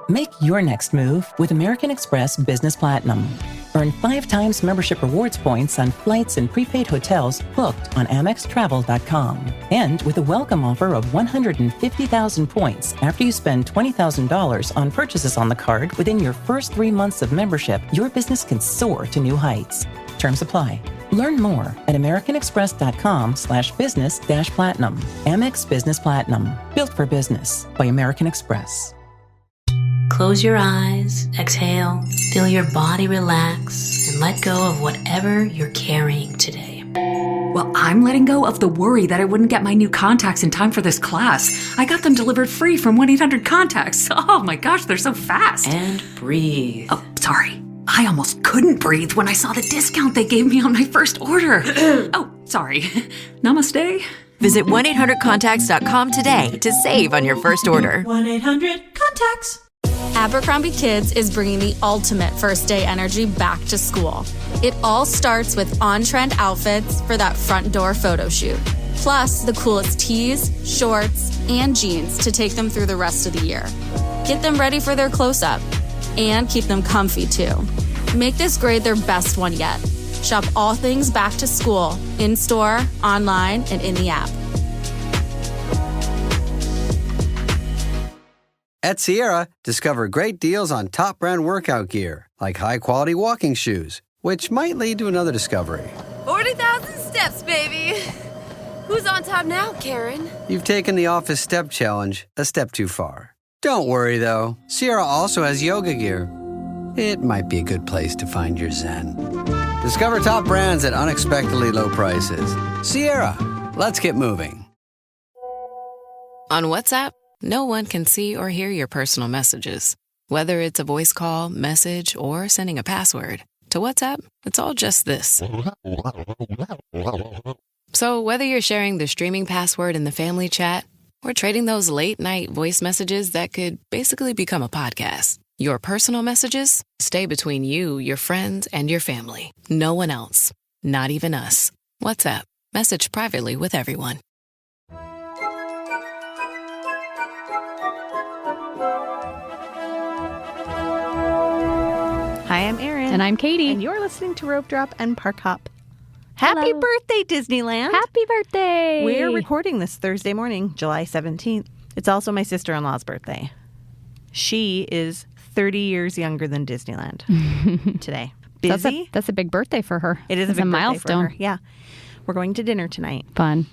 Make your next move with American Express Business Platinum. Earn 5 times membership rewards points on flights and prepaid hotels booked on AmexTravel.com. And with a welcome offer of 150,000 points after you spend $20,000 on purchases on the card within your first 3 months of membership, your business can soar to new heights. Terms apply. Learn more at americanexpress.com/business-platinum. Amex Business Platinum. Built for business by American Express. Close your eyes, exhale, feel your body relax, and let go of whatever you're carrying today. Well, I'm letting go of the worry that I wouldn't get my new contacts in time for this class. I got them delivered free from 1-800-CONTACTS. Oh my gosh, they're so fast. And breathe. Oh, sorry. I almost couldn't breathe when I saw the discount they gave me on my first order. Oh, sorry. Namaste. Visit 1-800-CONTACTS.com today to save on your first order. 1-800-CONTACTS. Abercrombie Kids is bringing the ultimate first day energy back to school. It all starts with on-trend outfits for that front door photo shoot. Plus, the coolest tees, shorts, and jeans to take them through the rest of the year. Get them ready for their close-up. And keep them comfy, too. Make this grade their best one yet. Shop all things back to school, in-store, online, and in the app. At Sierra, discover great deals on top brand workout gear, like high-quality walking shoes, which might lead to another discovery. 40,000 steps, baby. Who's on top now, Karen? You've taken the office step challenge a step too far. Don't worry, though. Sierra also has yoga gear. It might be a good place to find your zen. Discover top brands at unexpectedly low prices. Sierra, let's get moving. On WhatsApp, no one can see or hear your personal messages. Whether it's a voice call, message, or sending a password. To WhatsApp, it's all just this. So whether you're sharing the streaming password in the family chat or trading those late-night voice messages that could basically become a podcast, your personal messages stay between you, your friends, and your family. No one else. Not even us. WhatsApp. Message privately with everyone. Hi, I'm Erin. And I'm Katie. And you're listening to Ropedrop and Parkhop. Happy Hello. birthday, Disneyland. Happy birthday. We're recording this Thursday morning, July 17th. It's also my sister-in-law's birthday. She is 30 years younger than Disneyland today. Busy. That's a big birthday for her. It is a big milestone. birthday for her. Yeah. We're going to dinner tonight. Fun.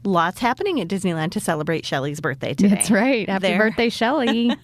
Lots happening at Disneyland to celebrate Shelley's birthday today. That's right. Happy birthday, Shelley.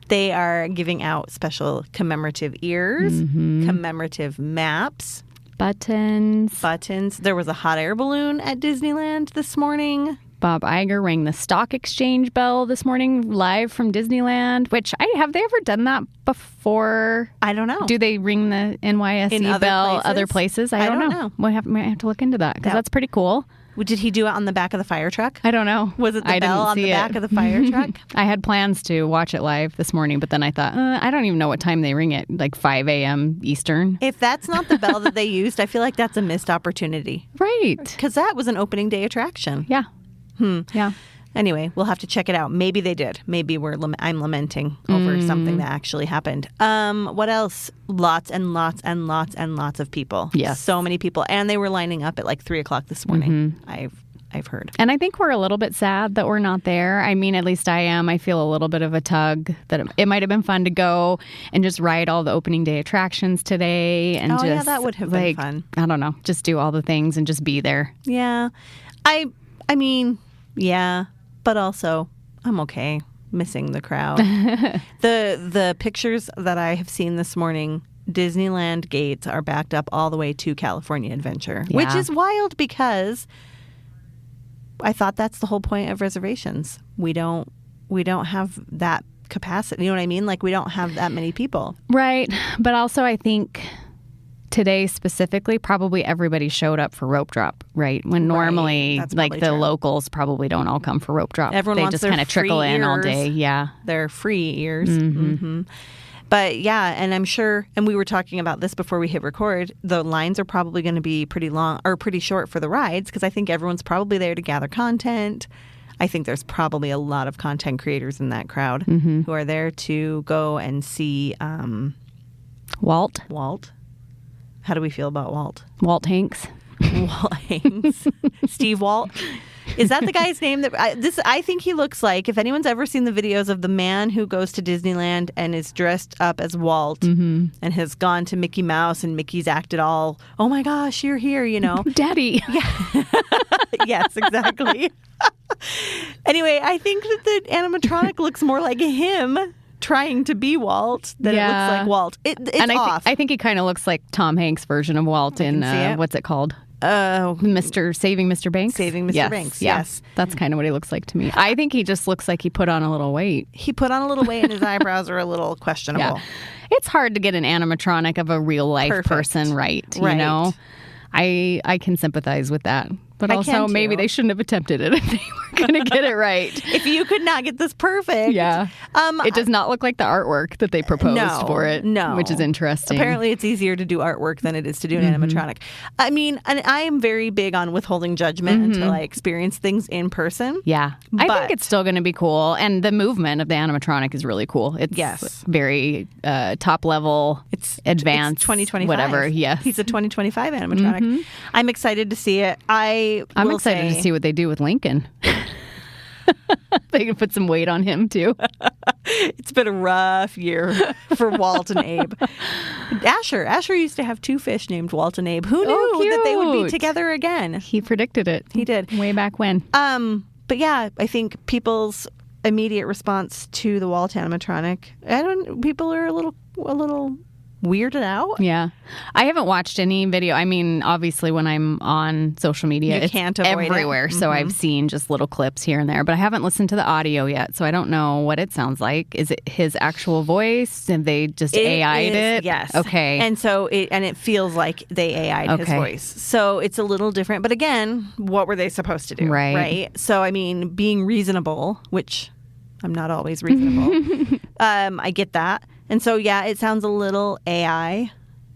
They are giving out special commemorative ears, commemorative maps. Buttons. There was a hot air balloon at Disneyland this morning. Bob Iger rang the stock exchange bell this morning live from Disneyland, which have they ever done that before? I don't know. Do they ring the NYSE bell other places? I don't know. Might have to look into that because that's pretty cool. Did he do it on the back of the fire truck? I don't know. Was it the bell on the back of the fire truck? I had plans to watch it live this morning, but then I thought, I don't even know what time they ring it, like 5 a.m. Eastern. If that's not the bell that they used, I feel like that's a missed opportunity. Right. Because that was an opening day attraction. Yeah. Yeah. Anyway, we'll have to check it out. Maybe they did. Maybe I'm lamenting over something that actually happened. What else? Lots and lots and lots and lots of people. Yes. So many people. And they were lining up at like 3 o'clock this morning. I've heard. And I think we're a little bit sad that we're not there. I mean, at least I am. I feel a little bit of a tug that it might have been fun to go and just ride all the opening day attractions today. And yeah, that would have been fun. I don't know. Just do all the things and just be there. Yeah. I mean, yeah. But also, I'm okay missing the crowd. The pictures that I have seen this morning, Disneyland gates are backed up all the way to California Adventure, which is wild because I thought that's the whole point of reservations. We don't have that capacity. You know what I mean? Like we don't have that many people. Right. But also I think today specifically, probably everybody showed up for Ropedrop, right? When normally, like the locals probably don't all come for Ropedrop. Everyone wants just their kind of trickle in all day. Yeah, they're free ears. But yeah, and I'm sure, and we were talking about this before we hit record. The lines are probably going to be pretty long or pretty short for the rides because I think everyone's probably there to gather content. I think there's probably a lot of content creators in that crowd who are there to go and see Walt. How do we feel about Walt? Walt Hanks. Walt Hanks. Steve Walt. Is that the guy's name? I think he looks like, if anyone's ever seen the videos of the man who goes to Disneyland and is dressed up as Walt and has gone to Mickey Mouse and Mickey's acted all, oh my gosh, you're here, you know. Daddy. Yeah. Yes, exactly. Anyway, I think that the animatronic looks more like him trying to be Walt than it looks like Walt. It's off. I think he kind of looks like Tom Hanks' version of Walt in, what's it called? Saving Mr. Banks? Saving Mr. Banks, yes. That's kind of what he looks like to me. I think he just looks like he put on a little weight. He put on a little weight and his eyebrows are a little questionable. Yeah. It's hard to get an animatronic of a real life person right, you know? I can sympathize with that. But also, maybe they shouldn't have attempted it if they were going to get it right. If you could not get this perfect. Yeah. It does not look like the artwork that they proposed for it. No. Which is interesting. Apparently, it's easier to do artwork than it is to do an animatronic. I mean, and I am very big on withholding judgment until I experience things in person. Yeah. I think it's still going to be cool. And the movement of the animatronic is really cool. It's very top level. It's advanced. It's 2025. Whatever. Yes. He's a 2025 animatronic. I'm excited to see it. I'm excited to see what they do with Lincoln. They can put some weight on him, too. It's been a rough year for Walt and Abe. Asher used to have two fish named Walt and Abe. Who knew that they would be together again? He predicted it. He did. Way back when. But yeah, I think people's immediate response to the Walt animatronic, people are a little weirded out. Yeah. I haven't watched any video. I mean, obviously when I'm on social media, it's can't avoid everywhere. It. So I've seen just little clips here and there, but I haven't listened to the audio yet. So I don't know what it sounds like. Is it his actual voice and they just AI'd it? Yes. Okay. And so it feels like they AI'd his voice. So it's a little different. But again, what were they supposed to do? Right. So, I mean, being reasonable, which I'm not always reasonable. I get that. And so, yeah, it sounds a little AI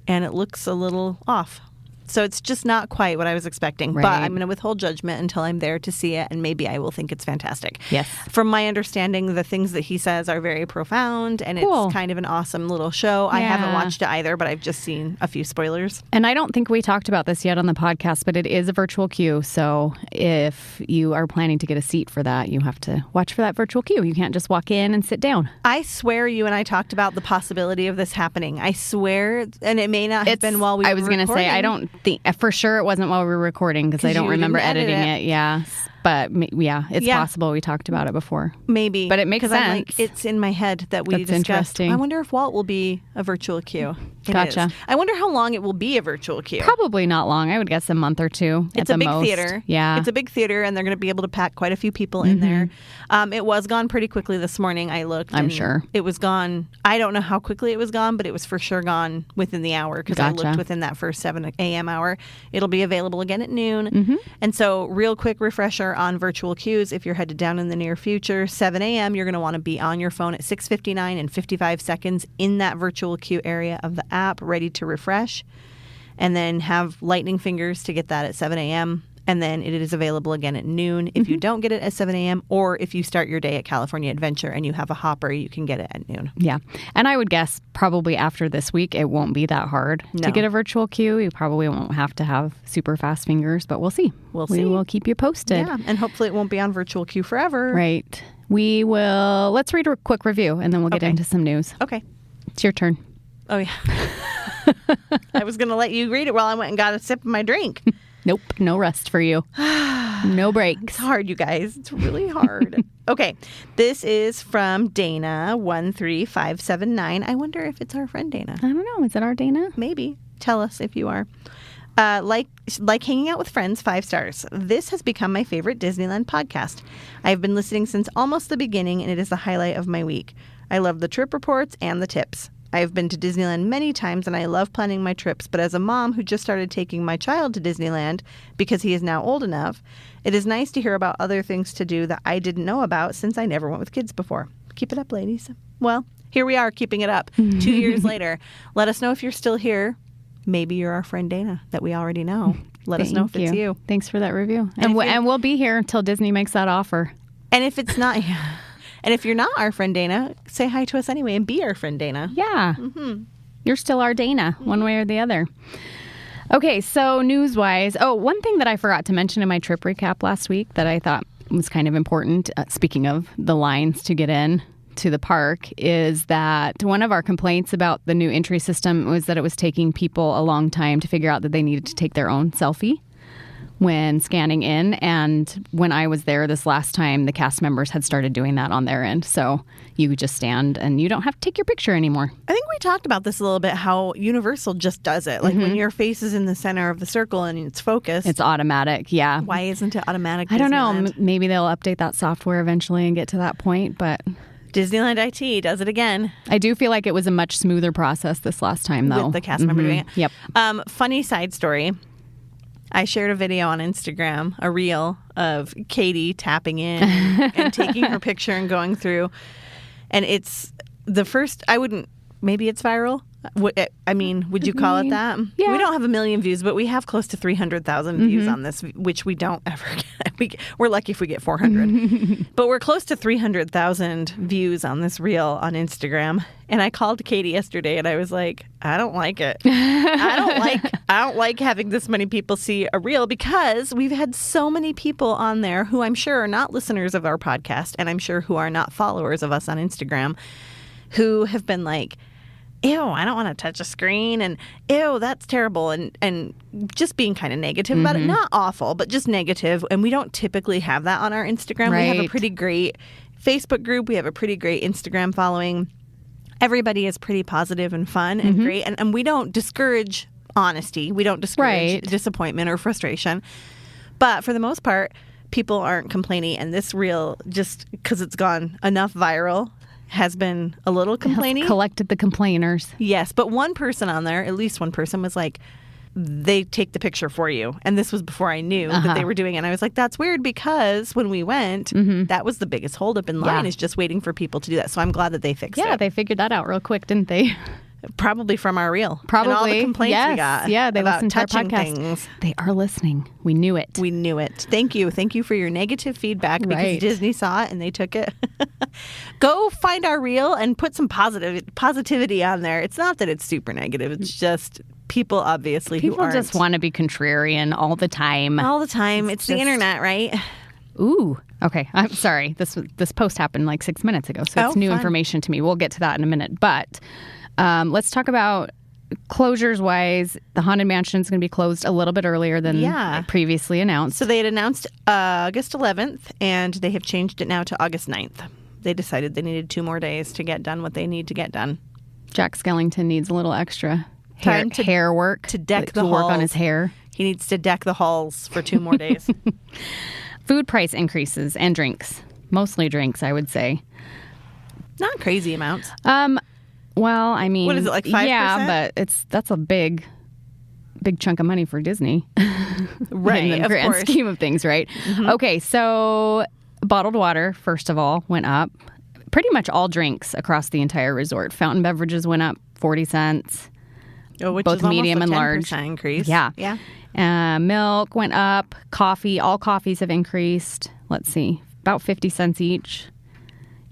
and it looks a little off. So it's just not quite what I was expecting. But I'm going to withhold judgment until I'm there to see it, and maybe I will think it's fantastic. Yes. From my understanding, the things that he says are very profound, and it's kind of an awesome little show. Yeah. I haven't watched it either, but I've just seen a few spoilers. And I don't think we talked about this yet on the podcast, but it is a virtual queue. So if you are planning to get a seat for that, you have to watch for that virtual queue. You can't just walk in and sit down. I swear you and I talked about the possibility of this happening. I swear, and it may not have been while we were recording. I was going to say, I don't think, for sure it wasn't while we were recording because I don't remember editing it. Yeah. But yeah, it's possible we talked about it before. Maybe. But it makes sense. I'm like, it's in my head that we discussed. Interesting. I wonder if Walt will be a virtual queue. Gotcha. I wonder how long it will be a virtual queue. Probably not long. I would guess a month or two at the most. It's a big theater. Yeah. It's a big theater, and they're going to be able to pack quite a few people in there. It was gone pretty quickly this morning. I looked. I'm sure. It was gone. I don't know how quickly it was gone, but it was for sure gone within the hour because I looked within that first 7 a.m. hour. It'll be available again at noon. And so real quick refresher on virtual queues. If you're headed down in the near future, 7 a.m., you're going to want to be on your phone at 6:59 and 55 seconds in that virtual queue area of the app, ready to refresh, and then have lightning fingers to get that at 7 a.m. And then it is available again at noon. If you don't get it at 7 a.m. or if you start your day at California Adventure and you have a hopper, you can get it at noon. Yeah. And I would guess probably after this week, it won't be that hard to get a virtual queue. You probably won't have to have super fast fingers, but we'll see. We will keep you posted. Yeah. And hopefully it won't be on virtual queue forever. Right. We will. Let's read a quick review and then we'll get into some news. Okay. It's your turn. Oh, yeah. I was going to let you read it while I went and got a sip of my drink. Nope, no rest for you. No breaks. It's hard, you guys. It's really hard. Okay, this is from Dana 13579. I wonder if it's our friend Dana. I don't know. Is it our Dana? Maybe. Tell us if you are. Like hanging out with friends, 5 stars. This has become my favorite Disneyland podcast. I've been listening since almost the beginning, and it is the highlight of my week. I love the trip reports and the tips. I've been to Disneyland many times and I love planning my trips, but as a mom who just started taking my child to Disneyland because he is now old enough, it is nice to hear about other things to do that I didn't know about since I never went with kids before. Keep it up, ladies. Well, here we are keeping it up 2 years later. Let us know if you're still here. Maybe you're our friend Dana that we already know. Let us know if it's you. Thanks for that review. And we'll be here until Disney makes that offer. And if it's not, and if you're not our friend Dana, say hi to us anyway and be our friend Dana. Yeah. You're still our Dana, one way or the other. Okay, so news-wise, one thing that I forgot to mention in my trip recap last week that I thought was kind of important, speaking of the lines to get in to the park, is that one of our complaints about the new entry system was that it was taking people a long time to figure out that they needed to take their own selfie when scanning in. And when I was there this last time, the cast members had started doing that on their end. So you just stand and you don't have to take your picture anymore. I think we talked about this a little bit, how Universal just does it. Like when your face is in the center of the circle and it's focused. It's automatic, yeah. Why isn't it automatic? I don't know. Maybe they'll update that software eventually and get to that point, but... Disneyland IT does it again. I do feel like it was a much smoother process this last time, though. With the cast member doing it. Yep. Funny side story. I shared a video on Instagram, a reel of Katie tapping in and taking her picture and going through. And it's the first, maybe it's viral. I mean, would you call it that? Yeah. We don't have 1 million views, but we have close to 300,000 views on this, which we don't ever get. We're lucky if we get 400. But we're close to 300,000 views on this reel on Instagram. And I called Katie yesterday and I was like, I don't like it. I don't like having this many people see a reel, because we've had so many people on there who I'm sure are not listeners of our podcast, and I'm sure who are not followers of us on Instagram, who have been like, ew, I don't want to touch a screen, and ew, that's terrible, and just being kind of negative about it. Not awful, but just negative. And we don't typically have that on our Instagram. Right. We have a pretty great Facebook group. We have a pretty great Instagram following. Everybody is pretty positive and fun and great. And we don't discourage honesty. We don't discourage disappointment or frustration. But for the most part, people aren't complaining. And this reel, just because it's gone enough viral, has been a little complaining. Collected the complainers. Yes, but one person on there, at least one person, was like, they take the picture for you. And this was before I knew that they were doing it. And I was like, that's weird, because when we went, that was the biggest holdup in line, is just waiting for people to do that. So I'm glad that they fixed it. Yeah, they figured that out real quick, didn't they? Probably from our reel. Probably. And all the complaints we got. Yeah, they about listened to our touching podcast. Things. They are listening. We knew it. We knew it. Thank you. Thank you for your negative feedback, because Disney saw it and they took it. Go find our reel and put some positivity on there. It's not that it's super negative. It's just people, obviously, people who aren't. just want to be contrarian all the time. All the time. It's the internet, right? Ooh. Okay. I'm sorry. This post happened like 6 minutes ago, so it's new information to me. We'll get to that in a minute. But let's talk about closures-wise. The Haunted Mansion is going to be closed a little bit earlier than previously announced. So they had announced August 11th, and they have changed it now to August 9th. They decided they needed 2 more days to get done what they need to get done. Jack Skellington needs a little extra hair work to deck the halls. Work on his hair. He needs to deck the halls for 2 more days. Food price increases and drinks. Mostly drinks, I would say. Not crazy amounts. Well, I mean, what is it, like 5%? Yeah, but that's a big chunk of money for Disney. Right, in the grand scheme of things, right? Okay, so bottled water, first of all, went up. Pretty much all drinks across the entire resort. Fountain beverages went up 40 cents. Which both is medium and almost a 10% large. Increase. Yeah. Milk went up. Coffee, all coffees have increased. Let's see, about 50 cents each.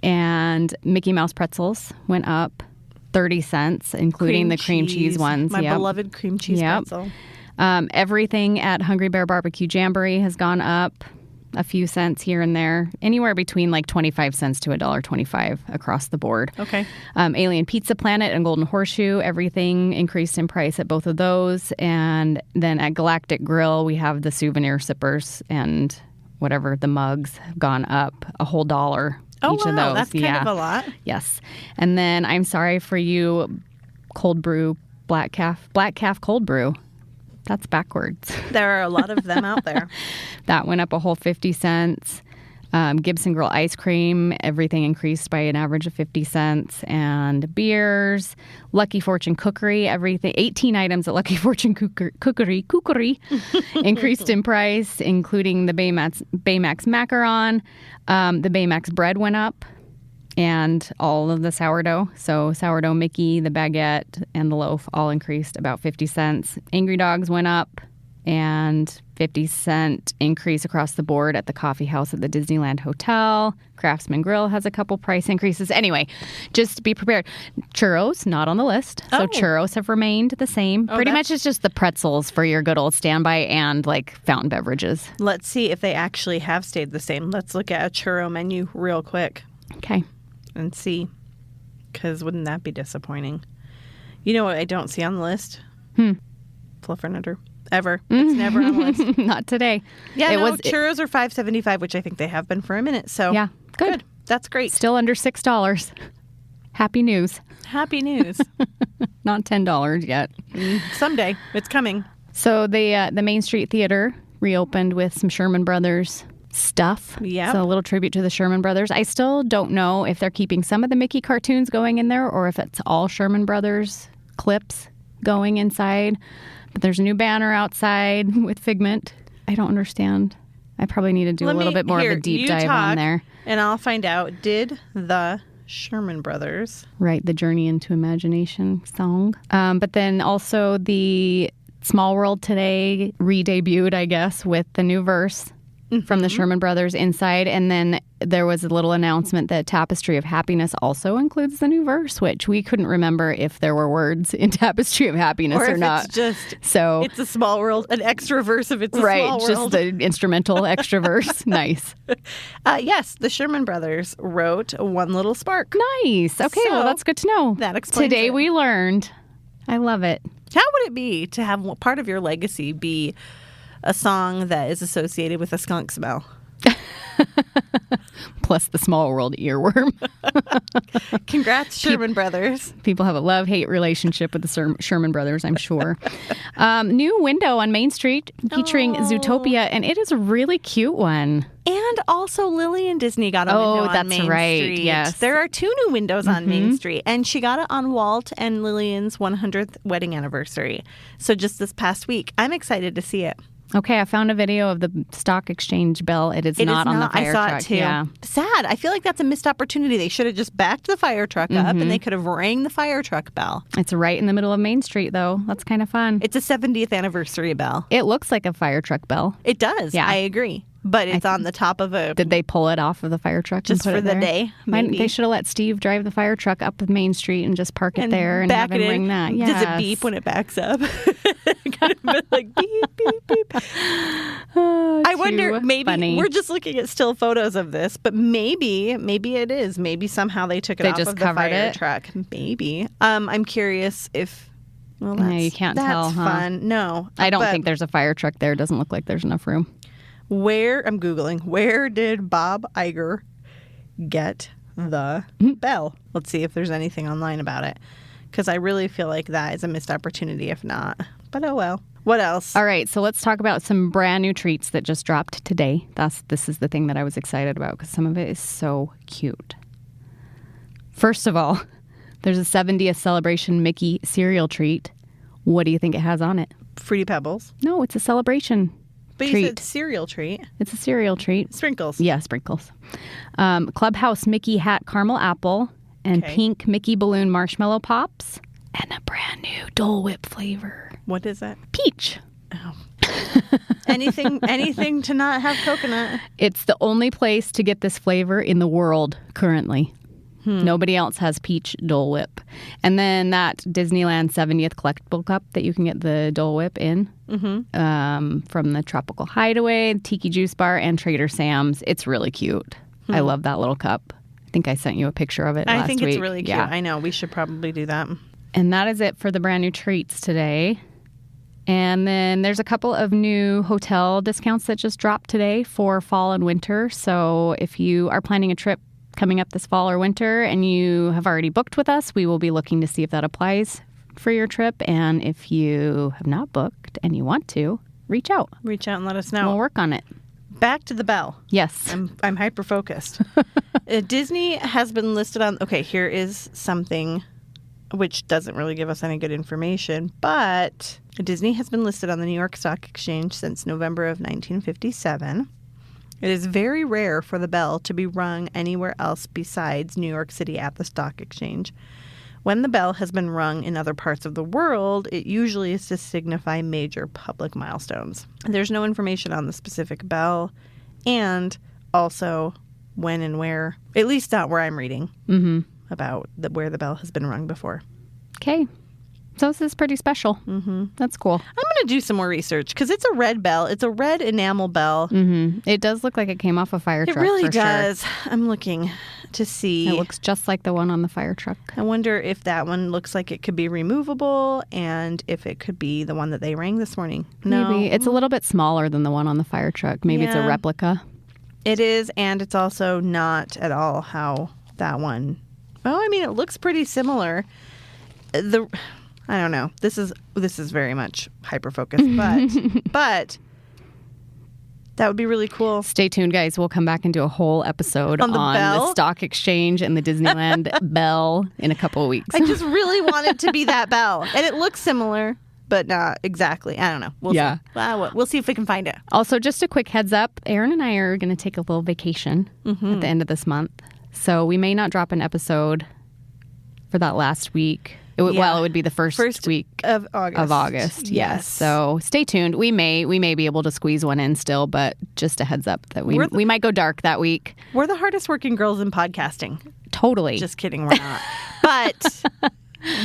And Mickey Mouse pretzels went up 30 cents, including the cream cheese ones. My beloved cream cheese pretzel. Everything at Hungry Bear Barbecue Jamboree has gone up a few cents here and there, anywhere between like 25 cents to $1.25 across the board. Okay. Alien Pizza Planet and Golden Horseshoe, everything increased in price at both of those. And then at Galactic Grill, we have the souvenir sippers and whatever, the mugs have gone up a whole $1 each of those. That's kind of a lot. Yes. And then I'm sorry for you, cold brew, black calf cold brew. That's backwards. There are a lot of them out there. That went up a whole 50 cents. Gibson Girl ice cream, everything increased by an average of 50 cents. And beers, Lucky Fortune cookery, everything, 18 items at Lucky Fortune cookery increased in price, including the Baymax macaron. The Baymax bread went up, and all of the sourdough. So sourdough Mickey, the baguette, and the loaf all increased about 50 cents. Angry Dogs went up, and 50-cent increase across the board at the coffee house at the Disneyland Hotel. Craftsman Grill has a couple price increases. Anyway, just be prepared. Churros, not on the list. So churros have remained the same. Pretty much it's just the pretzels for your good old standby and like fountain beverages. Let's see if they actually have stayed the same. Let's look at a churro menu real quick. Okay. And see. Because wouldn't that be disappointing? You know what I don't see on the list? Fluffernutter. Ever. It's never on the list. Not today. Yeah, churros are $5.75, which I think they have been for a minute. So yeah, good. That's great. Still under $6. Happy news. Happy news. Not $10 yet. Someday. It's coming. So the Main Street Theater reopened with some Sherman Brothers stuff. Yeah. So a little tribute to the Sherman Brothers. I still don't know if they're keeping some of the Mickey cartoons going in there or if it's all Sherman Brothers clips going inside. But there's a new banner outside with Figment. I don't understand. I probably need to do a little bit more of a deep dive on there. And I'll find out, did the Sherman Brothers write the Journey into Imagination song? But then also the Small World Today re-debuted, I guess, with the new verse from the Sherman Brothers inside. And then there was a little announcement that Tapestry of Happiness also includes the new verse, which we couldn't remember if there were words in Tapestry of Happiness or not. It's just, so it's a small world, an extra verse of It's a Small World. Right, just the instrumental extra verse. Nice. Yes, the Sherman Brothers wrote One Little Spark. Nice. Okay, well, that's good to know. That explains Today it. we learned. I love it. How would it be to have part of your legacy be a song that is associated with a skunk smell? Plus the Small World earworm. Congrats, Sherman Brothers. People have a love-hate relationship with the Sherman Brothers, I'm sure. New window on Main Street featuring Zootopia, and it is a really cute one. And also Lily and Disney got a window on Main Street. Yes. There are 2 new windows on Main Street, and she got it on Walt and Lillian's 100th wedding anniversary. So just this past week. I'm excited to see it. Okay, I found a video of the stock exchange bell. It is not on the fire truck. I saw it too. Yeah. Sad. I feel like that's a missed opportunity. They should have just backed the fire truck up and they could have rang the fire truck bell. It's right in the middle of Main Street, though. That's kind of fun. It's a 70th anniversary bell. It looks like a fire truck bell. It does. Yeah. I agree. But it's on the top of a... Did they pull it off of the fire truck just and put for it the there? day? Maybe. They should have let Steve drive the fire truck up the Main Street and just park it there and have him ring that. Yes. Does it beep when it backs up? Kind of like beep, beep, beep. I wonder, maybe we're just looking at still photos of this, but maybe it is. Maybe somehow they took it off of the fire truck. Maybe. I'm curious if... Well, no, you can't tell. That's fun. No. I don't think there's a fire truck there. It doesn't look like there's enough room. I'm Googling, where did Bob Iger get the bell? Let's see if there's anything online about it. Because I really feel like that is a missed opportunity if not. But oh well. What else? All right, so let's talk about some brand new treats that just dropped today. This is the thing that I was excited about because some of it is so cute. First of all, there's a 70th celebration Mickey cereal treat. What do you think it has on it? Fruity Pebbles. No, it's a celebration But treat. You said cereal treat. It's a cereal treat. Sprinkles. Yeah, sprinkles. Clubhouse Mickey Hat Caramel Apple and pink Mickey Balloon Marshmallow Pops and a brand new Dole Whip flavor. What is it? Peach. Oh. Anything to not have coconut. It's the only place to get this flavor in the world currently. Nobody else has peach Dole Whip. And then that Disneyland 70th collectible cup that you can get the Dole Whip in from the Tropical Hideaway, Tiki Juice Bar, and Trader Sam's. It's really cute. I love that little cup. I think I sent you a picture of it last week. I think it's really cute. Yeah. I know. We should probably do that. And that is it for the brand new treats today. And then there's a couple of new hotel discounts that just dropped today for fall and winter. So if you are planning a trip coming up this fall or winter and you have already booked with us, we will be looking to see if that applies for your trip. And if you have not booked and you want to, reach out. Reach out and let us know. We'll work on it. Back to the bell. Yes. I'm hyper-focused. Disney has been listed on... Okay, here is something which doesn't really give us any good information, but Disney has been listed on the New York Stock Exchange since November of 1957. It is very rare for the bell to be rung anywhere else besides New York City at the Stock Exchange. When the bell has been rung in other parts of the world, it usually is to signify major public milestones. There's no information on the specific bell and also when and where, at least not where I'm reading, about where the bell has been rung before. Okay. So this is pretty special. That's cool. I'm going to do some more research because it's a red bell. It's a red enamel bell. It does look like it came off a fire truck. It really for does. Sure. I'm looking to see. It looks just like the one on the fire truck. I wonder if that one looks like it could be removable and if it could be the one that they rang this morning. No. Maybe. It's a little bit smaller than the one on the fire truck. Maybe it's a replica. It is, and it's also not at all how that one... Well, I mean, it looks pretty similar. I don't know. This is very much hyper-focused, but that would be really cool. Stay tuned, guys. We'll come back and do a whole episode on the stock exchange and the Disneyland bell in a couple of weeks. I just really want it to be that bell. And it looks similar, but not exactly. I don't know. We'll see. We'll see if we can find it. Also, just a quick heads up, Aaron and I are going to take a little vacation at the end of this month. So we may not drop an episode for that last week. Well, it would be the first week of August. Yes. So stay tuned. We may be able to squeeze one in still, but just a heads up that we might go dark that week. We're the hardest working girls in podcasting. Totally. Just kidding, we're not. But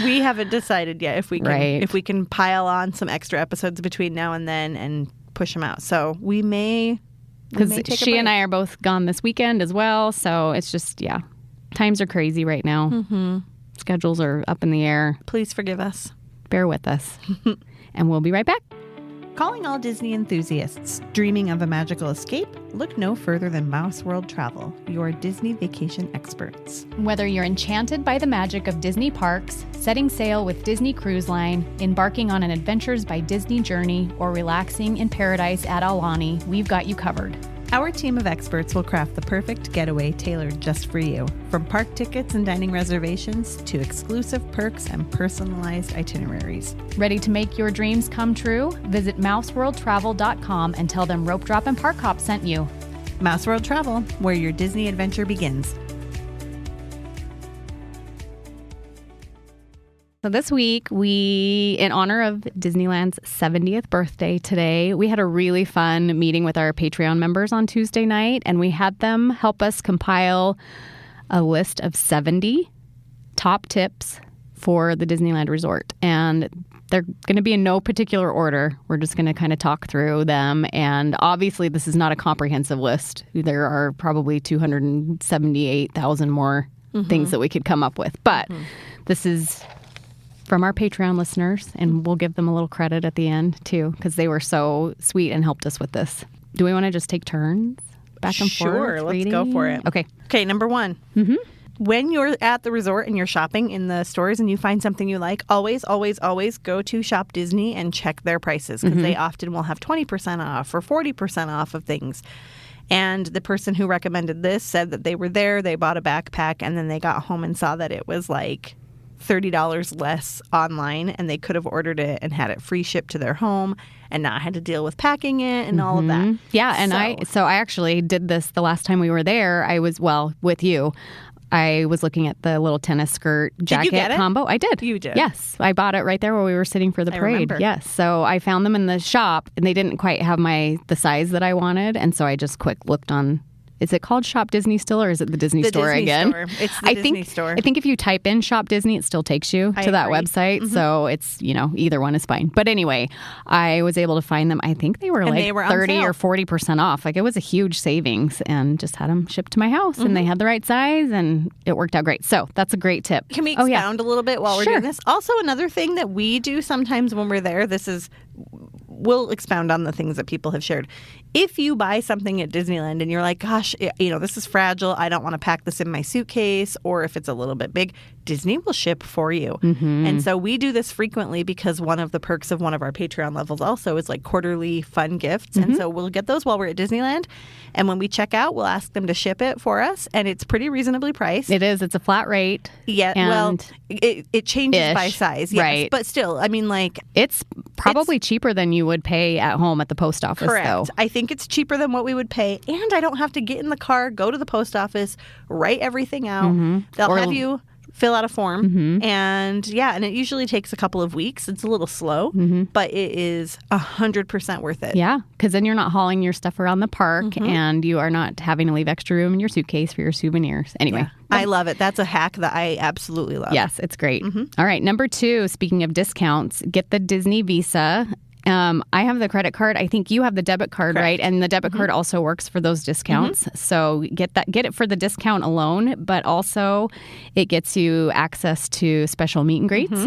we haven't decided yet if we can pile on some extra episodes between now and then and push them out. So we may because she and I are both gone this weekend as well. So it's just times are crazy right now. Schedules are up in the air. Please forgive us. Bear with us. And we'll be right back. Calling all Disney enthusiasts. Dreaming of a magical escape? Look no further than Mouse World Travel, your Disney vacation experts. Whether you're enchanted by the magic of Disney parks, setting sail with Disney Cruise Line, embarking on an Adventures by Disney journey, or relaxing in paradise at Aulani, we've got you covered. Our team of experts will craft the perfect getaway tailored just for you. From park tickets and dining reservations to exclusive perks and personalized itineraries. Ready to make your dreams come true? Visit mouseworldtravel.com and tell them Ropedrop Parkhop sent you. Mouse World Travel, where your Disney adventure begins. So this week, in honor of Disneyland's 70th birthday today, we had a really fun meeting with our Patreon members on Tuesday night, and we had them help us compile a list of 70 top tips for the Disneyland resort. And they're going to be in no particular order. We're just going to kind of talk through them. And obviously, this is not a comprehensive list. There are probably 278,000 more things that we could come up with. But this is from our Patreon listeners, and we'll give them a little credit at the end, too, because they were so sweet and helped us with this. Do we want to just take turns back and forth? Sure, let's go for it. Okay, number one. When you're at the resort and you're shopping in the stores and you find something you like, always, always, always go to Shop Disney and check their prices because they often will have 20% off or 40% off of things. And the person who recommended this said that they were there, they bought a backpack, and then they got home and saw that it was like $30 less online, and they could have ordered it and had it free shipped to their home and not had to deal with packing it and all of that. Yeah, and I actually did this the last time we were there. I was, with you. I was looking at the little tennis skirt jacket combo. I did. You did? Yes. I bought it right there where we were sitting for the parade. Remember. Yes. So I found them in the shop, and they didn't quite have the size that I wanted, and so I just looked on. Is it called Shop Disney still, or is it the Disney store again? It's the Disney store. I think if you type in Shop Disney, it still takes you to that website. So it's, either one is fine. But anyway, I was able to find them. I think they were 30 or 40% off. Like, it was a huge savings, and just had them shipped to my house, and they had the right size, and it worked out great. So that's a great tip. Can we expound a little bit while we're doing this? Also, another thing that we do sometimes when we're there, we'll expound on the things that people have shared. If you buy something at Disneyland and you're like, gosh, this is fragile, I don't want to pack this in my suitcase, or if it's a little bit big, Disney will ship for you. And so we do this frequently because one of the perks of one of our Patreon levels also is like quarterly fun gifts. And so we'll get those while we're at Disneyland. And when we check out, we'll ask them to ship it for us. And it's pretty reasonably priced. It is. It's a flat rate. Yeah. It changes by size. Yes. Right. But still, it's probably cheaper than you would pay at home at the post office, correct. Though. I think it's cheaper than what we would pay. And I don't have to get in the car, go to the post office, write everything out. They'll have you fill out a form, and and it usually takes a couple of weeks. It's a little slow, but it is 100% worth it. Yeah, because then you're not hauling your stuff around the park, and you are not having to leave extra room in your suitcase for your souvenirs. Anyway. I love it. That's a hack that I absolutely love. Yes, it's great. All right, number 2, speaking of discounts, get the Disney Visa. I have the credit card. I think you have the debit card, right? And the debit card also works for those discounts. So get it for the discount alone, but also it gets you access to special meet and greets.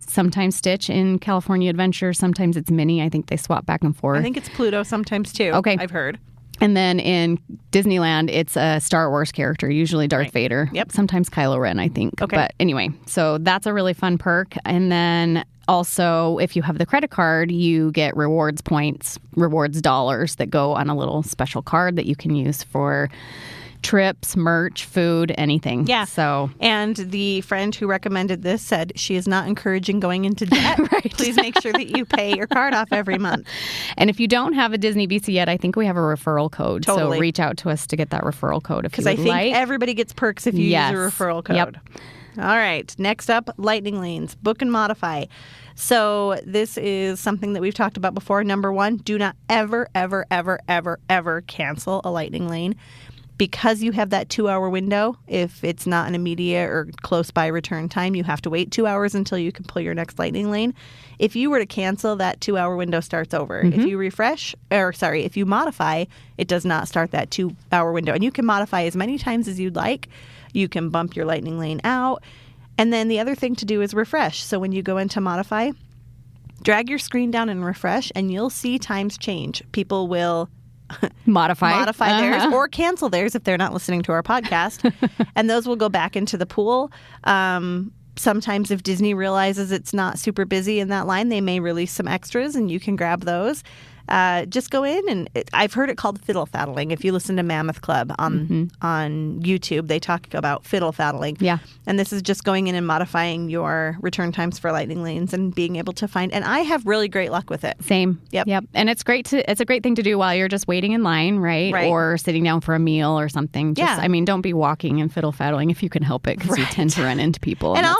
Sometimes Stitch in California Adventure, sometimes it's Minnie. I think they swap back and forth. I think it's Pluto sometimes too. Okay. I've heard. And then in Disneyland, it's a Star Wars character, usually Darth Vader. Yep. Sometimes Kylo Ren, I think. Okay. But anyway, so that's a really fun perk. And then also, if you have the credit card, you get rewards points, rewards dollars that go on a little special card that you can use for trips, merch, food, anything. Yeah. So, and the friend who recommended this said she is not encouraging going into debt. Please make sure that you pay your card off every month. And if you don't have a Disney Visa yet, I think we have a referral code. Totally. So reach out to us to get that referral code if you would because I think like. everybody gets perks if you use a referral code. Yep. All right. Next up, lightning lanes. Book and modify. So this is something that we've talked about before. Number 1, do not ever, ever, ever, ever, ever cancel a lightning lane. Because you have that 2-hour window, if it's not an immediate or close by return time, you have to wait 2 hours until you can pull your next lightning lane. If you were to cancel, that 2-hour window starts over. If you if you modify, it does not start that 2-hour window. And you can modify as many times as you'd like. You can bump your lightning lane out. And then the other thing to do is refresh. So when you go into modify, drag your screen down and refresh, and you'll see times change. People will modify theirs or cancel theirs if they're not listening to our podcast. And those will go back into the pool. Sometimes if Disney realizes it's not super busy in that line, they may release some extras and you can grab those. Just go in and I've heard it called fiddle faddling. If you listen to Mammoth Club on YouTube, they talk about fiddle faddling. Yeah. And this is just going in and modifying your return times for lightning lanes and being able to find. And I have really great luck with it. Same. Yep. And it's a great thing to do while you're just waiting in line, right? Or sitting down for a meal or something. I mean, don't be walking and fiddle faddling if you can help it because you tend to run into people. And I'll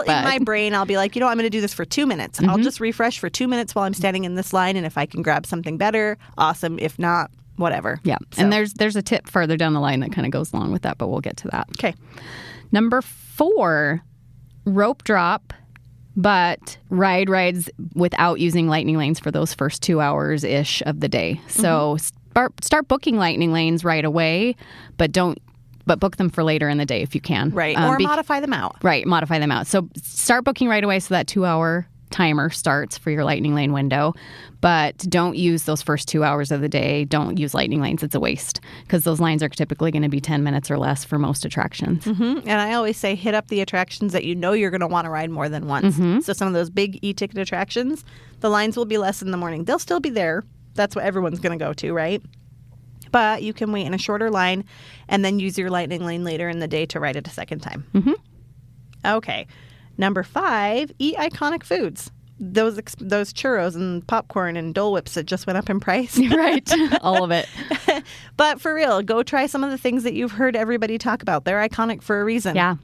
in my brain, I'll be like, I'm going to do this for 2 minutes. I'll just refresh for 2 minutes while I'm standing in this line. And if I can grab something better, awesome. If not, whatever. Yeah. So. And there's a tip further down the line that kind of goes along with that, but we'll get to that. Okay. Number 4, rope drop, but rides without using lightning lanes for those first 2 hours-ish of the day. So start booking lightning lanes right away, but book them for later in the day if you can. Right. Or modify them out. Right. Modify them out. So start booking right away so that 2-hour timer starts for your lightning lane window, but don't use those first 2 hours of the day. Don't use lightning lanes. It's a waste because those lines are typically going to be 10 minutes or less for most attractions. And I always say hit up the attractions that you know you're going to want to ride more than once. So some of those big e-ticket attractions, the lines will be less in the morning. They'll still be there. That's what everyone's going to go to, right? But you can wait in a shorter line and then use your lightning lane later in the day to ride it a second time. Okay. Number 5, eat iconic foods. Those churros and popcorn and Dole Whips that just went up in price. Right. All of it. But for real, go try some of the things that you've heard everybody talk about. They're iconic for a reason. Yeah.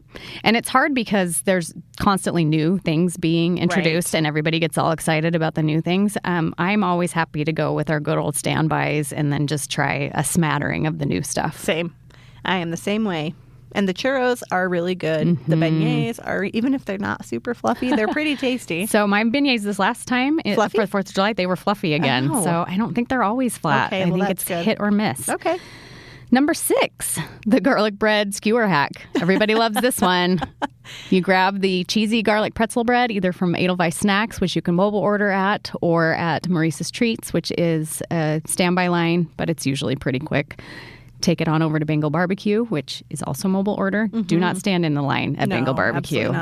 And it's hard because there's constantly new things being introduced and everybody gets all excited about the new things. I'm always happy to go with our good old standbys and then just try a smattering of the new stuff. Same. I am the same way. And the churros are really good. The beignets are, even if they're not super fluffy, they're pretty tasty. So my beignets this last time for the 4th of July, they were fluffy again. Oh. So I don't think they're always flat. Okay, I think it's good. hit or miss. Okay. Number 6, the garlic bread skewer hack. Everybody loves this one. You grab the cheesy garlic pretzel bread, either from Edelweiss Snacks, which you can mobile order at, or at Maurice's Treats, which is a standby line, but it's usually pretty quick. Take it on over to Bengal Barbecue, which is also mobile order. Do not stand in the line at Bengal Barbecue.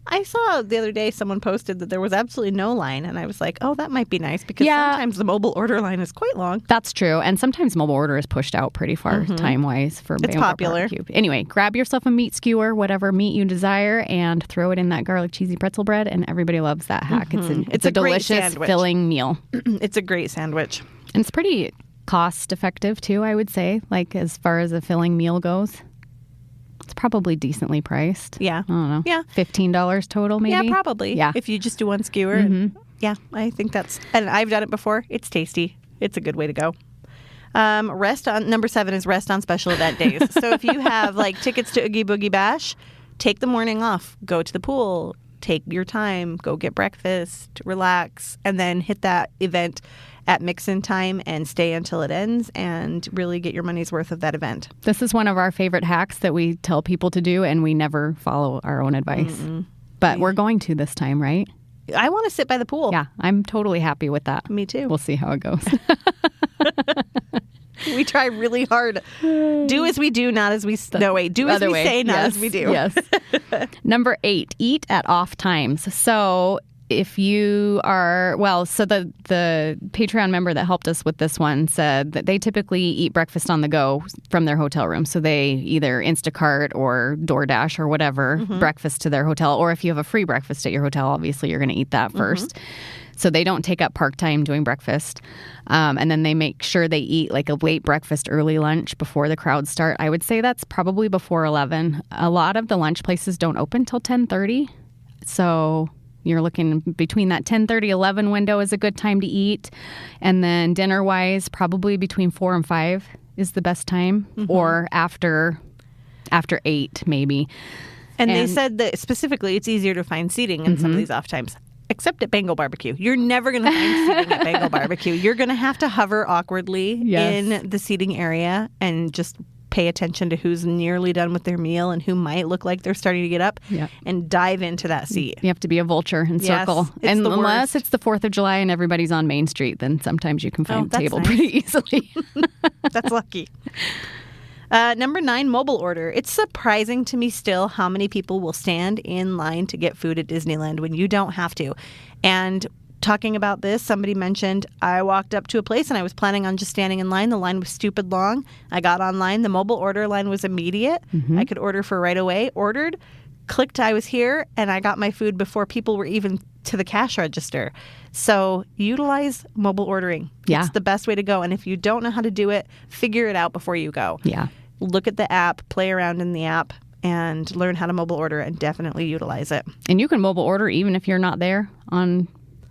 I saw the other day someone posted that there was absolutely no line, and I was like, oh, that might be nice because sometimes the mobile order line is quite long. That's true. And sometimes mobile order is pushed out pretty far time-wise for Bengal popular. Barbecue. Anyway, grab yourself a meat skewer, whatever meat you desire, and throw it in that garlic cheesy pretzel bread, and everybody loves that hack. It's a delicious, filling meal. It's a great sandwich. And it's pretty cost effective too, I would say, like as far as a filling meal goes. It's probably decently priced. Yeah. I don't know. Yeah. $15 total, maybe? Yeah, probably. Yeah. If you just do one skewer. Yeah, I think and I've done it before. It's tasty. It's a good way to go. Number 7 is rest on special event days. So if you have like tickets to Oogie Boogie Bash, take the morning off, go to the pool, take your time, go get breakfast, relax, and then hit that event at mix-in time and stay until it ends and really get your money's worth of that event. This is one of our favorite hacks that we tell people to do, and we never follow our own advice. But we're going to this time, right? I want to sit by the pool. Yeah, I'm totally happy with that. Me too. We'll see how it goes. We try really hard. Do as we do, not as we... No, wait. Do as we say, not as we do. Yes. Number 8, eat at off times. So if you are... so the Patreon member that helped us with this one said that they typically eat breakfast on the go from their hotel room. So they either Instacart or DoorDash or whatever breakfast to their hotel. Or if you have a free breakfast at your hotel, obviously you're going to eat that first. So they don't take up park time doing breakfast. And then they make sure they eat like a late breakfast, early lunch before the crowds start. I would say that's probably before 11. A lot of the lunch places don't open till 10:30. So you're looking between that 10:30, 11 window is a good time to eat. And then dinner-wise, probably between 4 and 5 is the best time. Or after 8, maybe. And they said that specifically it's easier to find seating in some of these off times. Except at Bengal Barbecue. You're never going to find seating at Bengal Barbecue. You're going to have to hover awkwardly in the seating area and just pay attention to who's nearly done with their meal and who might look like they're starting to get up and dive into that seat. You have to be a vulture and circle. And unless it's the 4th of July and everybody's on Main Street, then sometimes you can find a table pretty easily. That's lucky. Number 9, mobile order. It's surprising to me still how many people will stand in line to get food at Disneyland when you don't have to. And talking about this, somebody mentioned, I walked up to a place and I was planning on just standing in line. The line was stupid long. I got online. The mobile order line was immediate. I could order for right away. Ordered, clicked I was here, and I got my food before people were even to the cash register. So utilize mobile ordering. Yeah. It's the best way to go. And if you don't know how to do it, figure it out before you go. Yeah. Look at the app, play around in the app, and learn how to mobile order and definitely utilize it. And you can mobile order even if you're not there on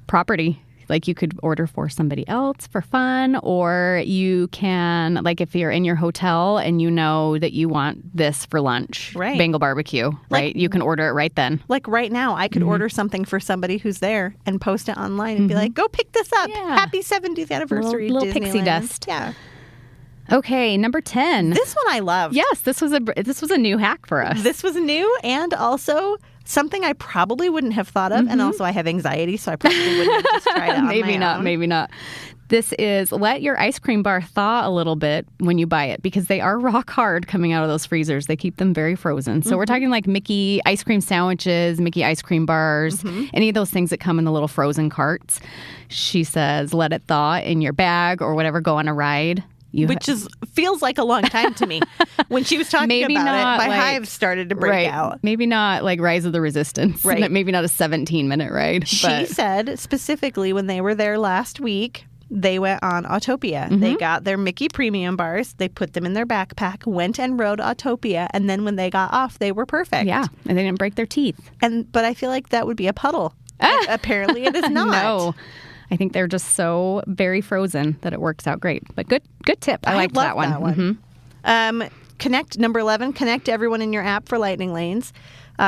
property. Like you could order for somebody else for fun, or you can, like if you're in your hotel and you know that you want this for lunch, right? Bengal barbecue, right? You can order it right then. Like right now, I could order something for somebody who's there and post it online and be like, go pick this up. Yeah. Happy 70th anniversary, Little Disneyland. pixie dust. Yeah. Okay, number 10. This one I love. Yes, this was a new hack for us. This was new and also something I probably wouldn't have thought of. And also I have anxiety, so I probably wouldn't have just tried it on Maybe not. This is let your ice cream bar thaw a little bit when you buy it because they are rock hard coming out of those freezers. They keep them very frozen. So we're talking like Mickey ice cream sandwiches, Mickey ice cream bars, any of those things that come in the little frozen carts. She says let it thaw in your bag or whatever, go on a ride. Which feels like a long time to me. When she was talking about it, my hives started to break out. Maybe not like Rise of the Resistance. Right. Maybe not a 17-minute ride. She said specifically when they were there last week, they went on Autopia. They got their Mickey Premium bars. They put them in their backpack, went and rode Autopia. And then when they got off, they were perfect. Yeah, and they didn't break their teeth. But I feel like that would be a puddle. Apparently it is not. No. I think they're just so very frozen that it works out great. But good tip. I liked that one. Connect, number 11, connect everyone in your app for lightning lanes.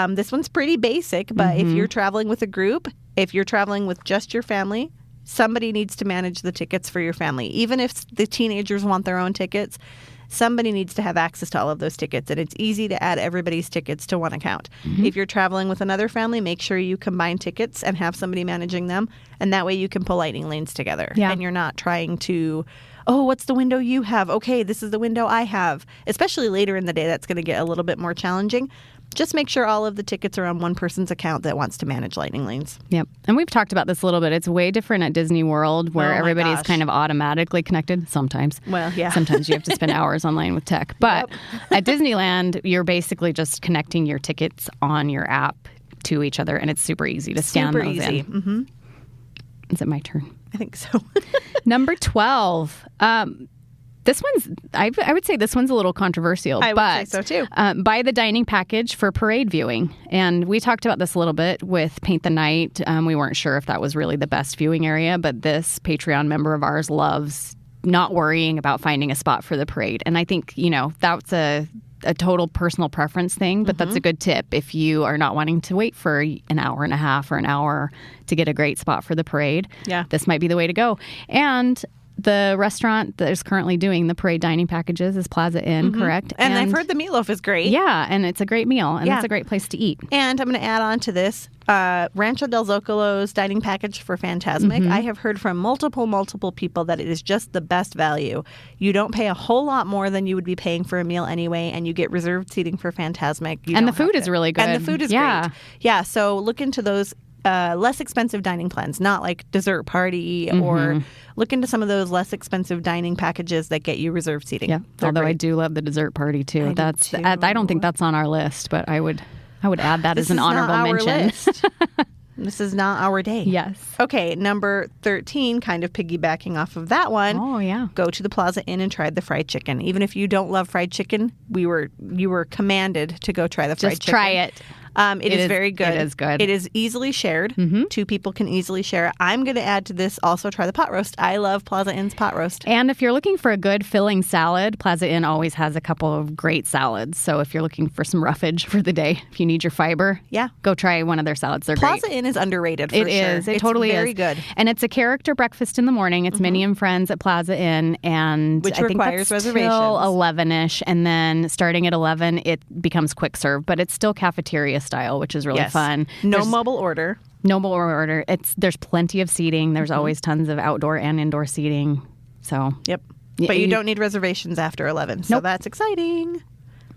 This one's pretty basic, but if you're traveling with a group, if you're traveling with just your family, somebody needs to manage the tickets for your family. Even if the teenagers want their own tickets, somebody needs to have access to all of those tickets, and it's easy to add everybody's tickets to one account. If you're traveling with another family, make sure you combine tickets and have somebody managing them, and that way you can pull lightning lanes together. Yeah. And you're not trying to, oh, what's the window you have? Okay, this is the window I have. Especially later in the day, that's going to get a little bit more challenging. Just make sure all of the tickets are on one person's account that wants to manage lightning lanes. Yep. And we've talked about this a little bit. It's way different at Disney World where everybody's kind of automatically connected sometimes. Well, yeah. Sometimes you have to spend hours online with tech. But at Disneyland, you're basically just connecting your tickets on your app to each other, and it's super easy to scan those in. Mm-hmm. Is it my turn? I think so. Number 12. This one's, I would say this one's a little controversial. I would say so too. Buy the dining package for parade viewing. And we talked about this a little bit with Paint the Night. We weren't sure if that was really the best viewing area, but this Patreon member of ours loves not worrying about finding a spot for the parade. And I think, that's a total personal preference thing, but that's a good tip if you are not wanting to wait for an hour and a half or an hour to get a great spot for the parade. Yeah. This might be the way to go. And the restaurant that is currently doing the parade dining packages is Plaza Inn, correct? And I've heard the meatloaf is great. Yeah, and it's a great meal, and it's a great place to eat. And I'm going to add on to this, Rancho del Zocalo's dining package for Fantasmic. I have heard from multiple people that it is just the best value. You don't pay a whole lot more than you would be paying for a meal anyway, and you get reserved seating for Fantasmic. And the food is really good. And the food is great. Yeah, so look into those less expensive dining plans, not like dessert party or look into some of those less expensive dining packages that get you reserved seating. Yeah, although I do love the dessert party too. I don't think that's on our list, but I would add that as an honorable mention. This is not our day. Yes. Okay, number 13, kind of piggybacking off of that one. Oh, yeah. Go to the Plaza Inn and try the fried chicken. Even if you don't love fried chicken, you were commanded to go try the fried chicken. Just try it. It is very good. It is good. It is easily shared. Two people can easily share. I'm going to add to this also try the pot roast. I love Plaza Inn's pot roast. And if you're looking for a good filling salad, Plaza Inn always has a couple of great salads. So if you're looking for some roughage for the day, if you need your fiber, go try one of their salads. They're great. Plaza Inn is underrated for It sure. is. It totally is. Very good. And it's a character breakfast in the morning. It's Minnie and Friends at Plaza Inn. And which I think requires that's reservations. Till 11-ish. And then starting at 11, it becomes quick serve. But it's still cafeteria style, which is really fun. No mobile order. No mobile order. There's plenty of seating. There's always tons of outdoor and indoor seating. So Yep. But you don't need reservations after 11. So that's exciting.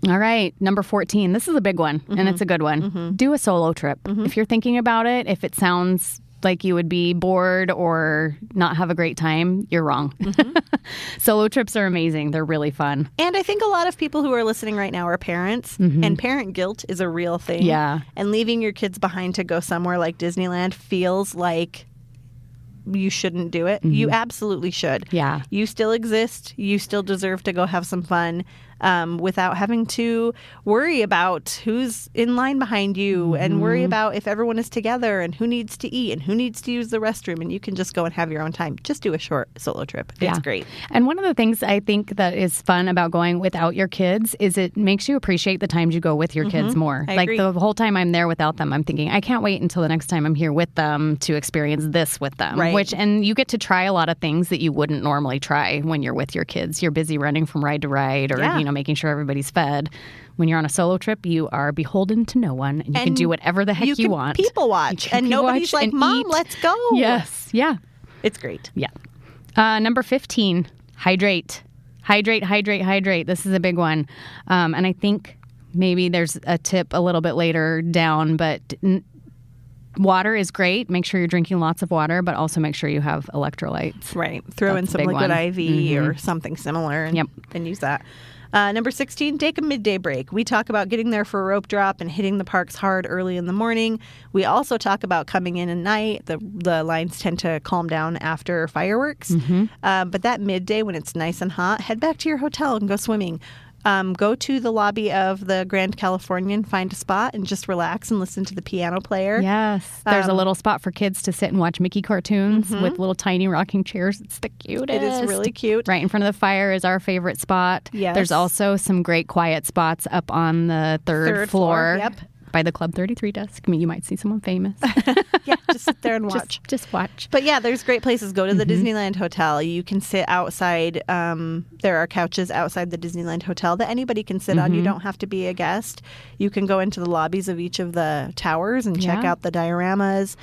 All right. Number 14. This is a big one, and it's a good one. Do a solo trip. If you're thinking about it, if it sounds like you would be bored or not have a great time, you're wrong. Solo trips are amazing. They're really fun. And I think a lot of people who are listening right now are parents, and parent guilt is a real thing. Yeah. And leaving your kids behind to go somewhere like Disneyland feels like you shouldn't do it. You absolutely should. Yeah. You still exist. You still deserve to go have some fun without having to worry about who's in line behind you and worry about if everyone is together and who needs to eat and who needs to use the restroom. And you can just go and have your own time. Just do a short solo trip. It's great. And one of the things I think that is fun about going without your kids is it makes you appreciate the times you go with your kids more. I like agree. the whole time I'm there without them, I'm thinking, I can't wait until the next time I'm here with them to experience this with them. Right. And you get to try a lot of things that you wouldn't normally try when you're with your kids. You're busy running from ride to ride or, making sure everybody's fed. When you're on a solo trip, you are beholden to no one. And you can do whatever the heck you want. People watch. And nobody's like, Mom, let's go. Yes. Yeah. It's great. Yeah. Number 15, hydrate. Hydrate. This is a big one. And I think maybe there's a tip a little bit later down, but water is great. Make sure you're drinking lots of water, but also make sure you have electrolytes. Right. Throw in some liquid IV or something similar and use that. Number 16, take a midday break. We talk about getting there for a rope drop and hitting the parks hard early in the morning. We also talk about coming in at night. The lines tend to calm down after fireworks. But that midday when it's nice and hot, head back to your hotel and go swimming. Go to the lobby of the Grand Californian, find a spot, and just relax and listen to the piano player. Yes. There's a little spot for kids to sit and watch Mickey cartoons with little tiny rocking chairs. It's the cutest. It is really cute. Right in front of the fire is our favorite spot. Yes. There's also some great quiet spots up on the third floor. Yep. By the Club 33 desk. I mean, you might see someone famous. Yeah, just sit there and watch. Just watch. But yeah, there's great places. Go to the Disneyland Hotel. You can sit outside. There are couches outside the Disneyland Hotel that anybody can sit on. You don't have to be a guest. You can go into the lobbies of each of the towers and check out the dioramas.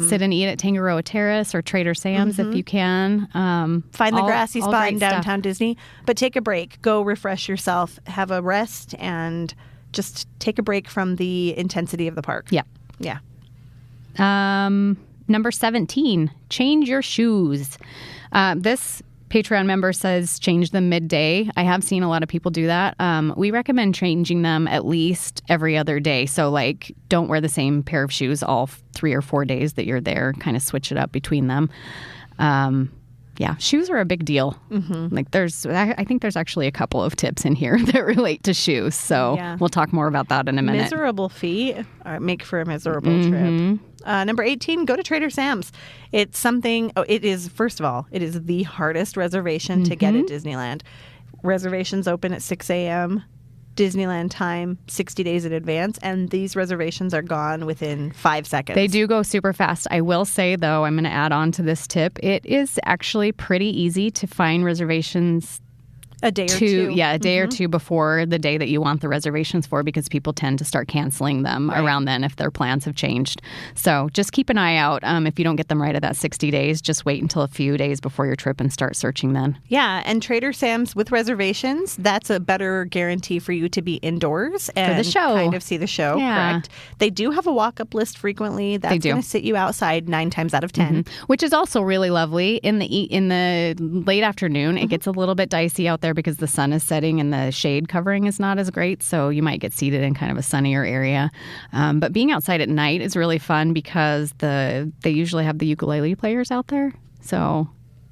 Sit and eat at Tangaroa Terrace or Trader Sam's if you can. Find the grassy spot in downtown stuff. Disney. But take a break. Go refresh yourself. Have a rest and just take a break from the intensity of the park. Yeah. Yeah. Number 17, change your shoes. This Patreon member says change them midday. I have seen a lot of people do that. We recommend changing them at least every other day. So, like, don't wear the same pair of shoes all 3 or 4 days that you're there. Kind of switch it up between them. Yeah, shoes are a big deal. Mm-hmm. Like I think there's actually a couple of tips in here that relate to shoes. So we'll talk more about that in a minute. Miserable feet make for a miserable trip. Number 18, go to Trader Sam's. It's something, it is, first of all, it is the hardest reservation to get at Disneyland. Reservations open at 6 a.m. Disneyland time 60 days in advance, and these reservations are gone within 5 seconds. They do go super fast. I will say, though, I'm going to add on to this tip. It is actually pretty easy to find reservations a day or two. Yeah, a day or two before the day that you want the reservations for, because people tend to start canceling them around then if their plans have changed. So just keep an eye out. If you don't get them right at that 60 days, just wait until a few days before your trip and start searching then. Yeah, and Trader Sam's with reservations, that's a better guarantee for you to be indoors and for the show. Kind of see the show, correct? They do have a walk-up list frequently. That's going to sit you outside 9 times out of 10. Which is also really lovely. In the late afternoon, it gets a little bit dicey out there because the sun is setting and the shade covering is not as great, so you might get seated in kind of a sunnier area. But being outside at night is really fun because they usually have the ukulele players out there. So,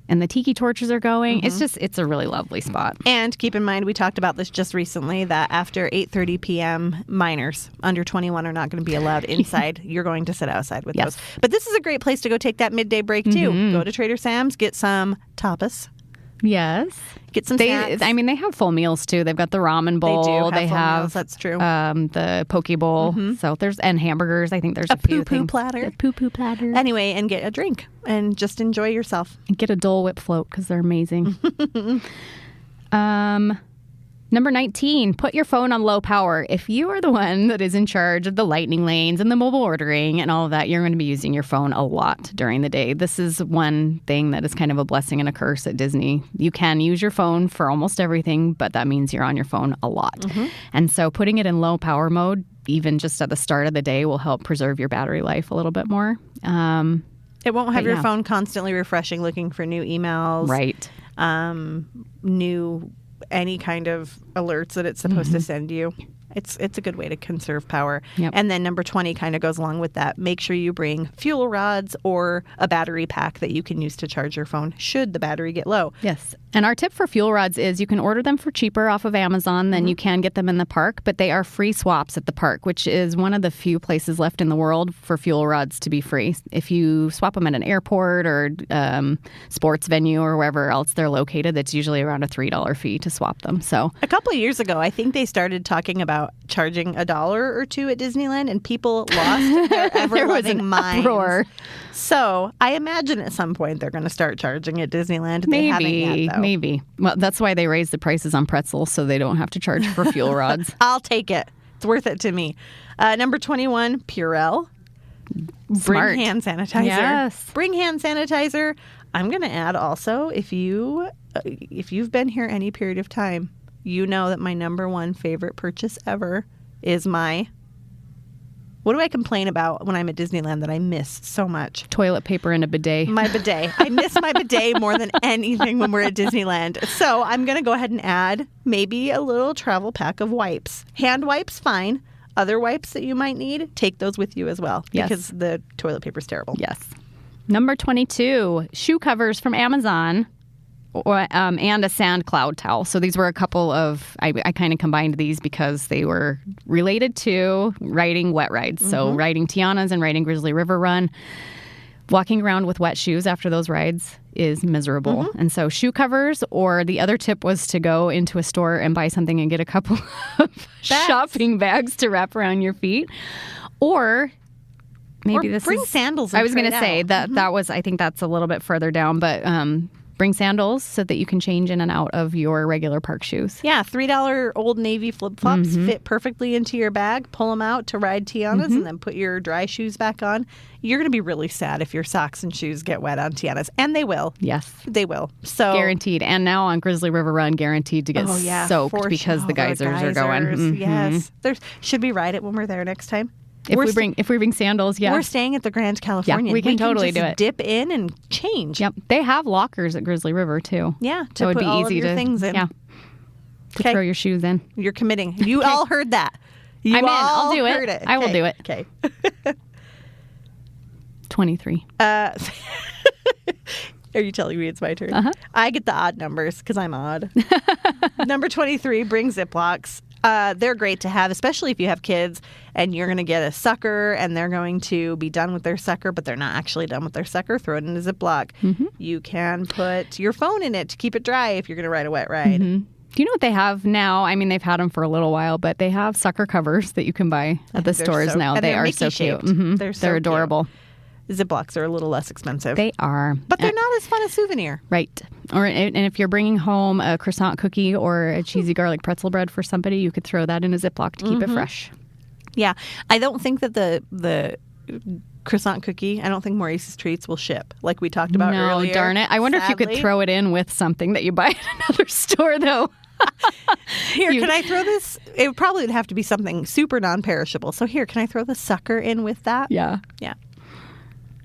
and the tiki torches are going. It's a really lovely spot. And keep in mind, we talked about this just recently, that after 8:30 p.m., minors under 21 are not going to be allowed inside. You're going to sit outside with those. But this is a great place to go take that midday break, too. Go to Trader Sam's, get some tapas. Yes. Get some snacks. I mean, they have full meals, too. They've got the ramen bowl. They do have full meals, that's true. The poke bowl. So and hamburgers. I think there's a few poo-poo platter. A poo-poo platter. Anyway, and get a drink and just enjoy yourself. And get a Dole Whip float because they're amazing. Number 19, put your phone on low power. If you are the one that is in charge of the lightning lanes and the mobile ordering and all of that, you're going to be using your phone a lot during the day. This is one thing that is kind of a blessing and a curse at Disney. You can use your phone for almost everything, but that means you're on your phone a lot. And so putting it in low power mode, even just at the start of the day, will help preserve your battery life a little bit more. It won't have your phone constantly refreshing, looking for new emails. Right. New any kind of alerts that it's supposed to send you. It's a good way to conserve power. And then number 20 kind of goes along with that. Make sure you bring fuel rods or a battery pack that you can use to charge your phone should the battery get low. Yes. And our tip for fuel rods is you can order them for cheaper off of Amazon than you can get them in the park, but they are free swaps at the park, which is one of the few places left in the world for fuel rods to be free. If you swap them at an airport or sports venue or wherever else they're located, that's usually around a $3 fee to swap them. So a couple of years ago, I think they started talking about charging $1 or $2 at Disneyland, and people lost their ever-loving minds. Uproar. So I imagine at some point they're going to start charging at Disneyland. They haven't yet, though. Maybe. Well, that's why they raise the prices on pretzels, so they don't have to charge for fuel rods. I'll take it. It's worth it to me. Number 21, Purell. Smart. Bring hand sanitizer. Yes. Bring hand sanitizer. I'm going to add also, if you've been here any period of time, you know that my number one favorite purchase ever is what do I complain about when I'm at Disneyland that I miss so much? Toilet paper and a bidet. My bidet. I miss my bidet more than anything when we're at Disneyland. So I'm going to go ahead and add maybe a little travel pack of wipes. Hand wipes, fine. Other wipes that you might need, take those with you as well. Yes. Because the toilet paper is terrible. Yes. Number 22, shoe covers from Amazon. And a sand cloud towel. So these were a couple of, I kind of combined these because they were related to riding wet rides. So riding Tiana's and riding Grizzly River Run. Walking around with wet shoes after those rides is miserable. And so shoe covers, or the other tip was to go into a store and buy something and get a couple of shopping bags to wrap around your feet. Or maybe bring sandals. I was going to say that was, I think that's a little bit further down, but bring sandals so that you can change in and out of your regular park shoes. Yeah, $3 Old Navy flip-flops fit perfectly into your bag. Pull them out to ride Tiana's and then put your dry shoes back on. You're going to be really sad if your socks and shoes get wet on Tiana's. And they will. Yes. They will. So guaranteed. And now on Grizzly River Run, guaranteed to get soaked because the geysers are going. Yes. Should we ride it when we're there next time? If we bring sandals, yeah. We're staying at the Grand Californian. Yeah, we can totally do it. Dip in and change. Yep. They have lockers at Grizzly River, too. Yeah, to put be all easy of your things in. Yeah. To throw your shoes in. You're committing. You all heard that. I'm in. I'll do it. I will do it. Okay. 23. Are you telling me it's my turn? Uh-huh. I get the odd numbers because I'm odd. Number 23, bring Ziplocs. They're great to have, especially if you have kids and you're going to get a sucker and they're going to be done with their sucker, but they're not actually done with their sucker. Throw it in a Ziploc. Mm-hmm. You can put your phone in it to keep it dry if you're going to ride a wet ride. Mm-hmm. Do you know what they have now? I mean, they've had them for a little while, but they have sucker covers that you can buy at the stores now. They are so cute. Mm-hmm. They're adorable. Cute. Ziplocs are a little less expensive. They are. But they're not as fun a souvenir. Right. And if you're bringing home a croissant cookie or a cheesy garlic pretzel bread for somebody, you could throw that in a Ziploc to keep it fresh. Yeah. I don't think that the croissant cookie, I don't think Maurice's Treats will ship like we talked about earlier. No, darn it. I wonder if you could throw it in with something that you buy at another store, though. Here, can I throw this? It probably would have to be something super non-perishable. So here, can I throw the sucker in with that? Yeah. Yeah.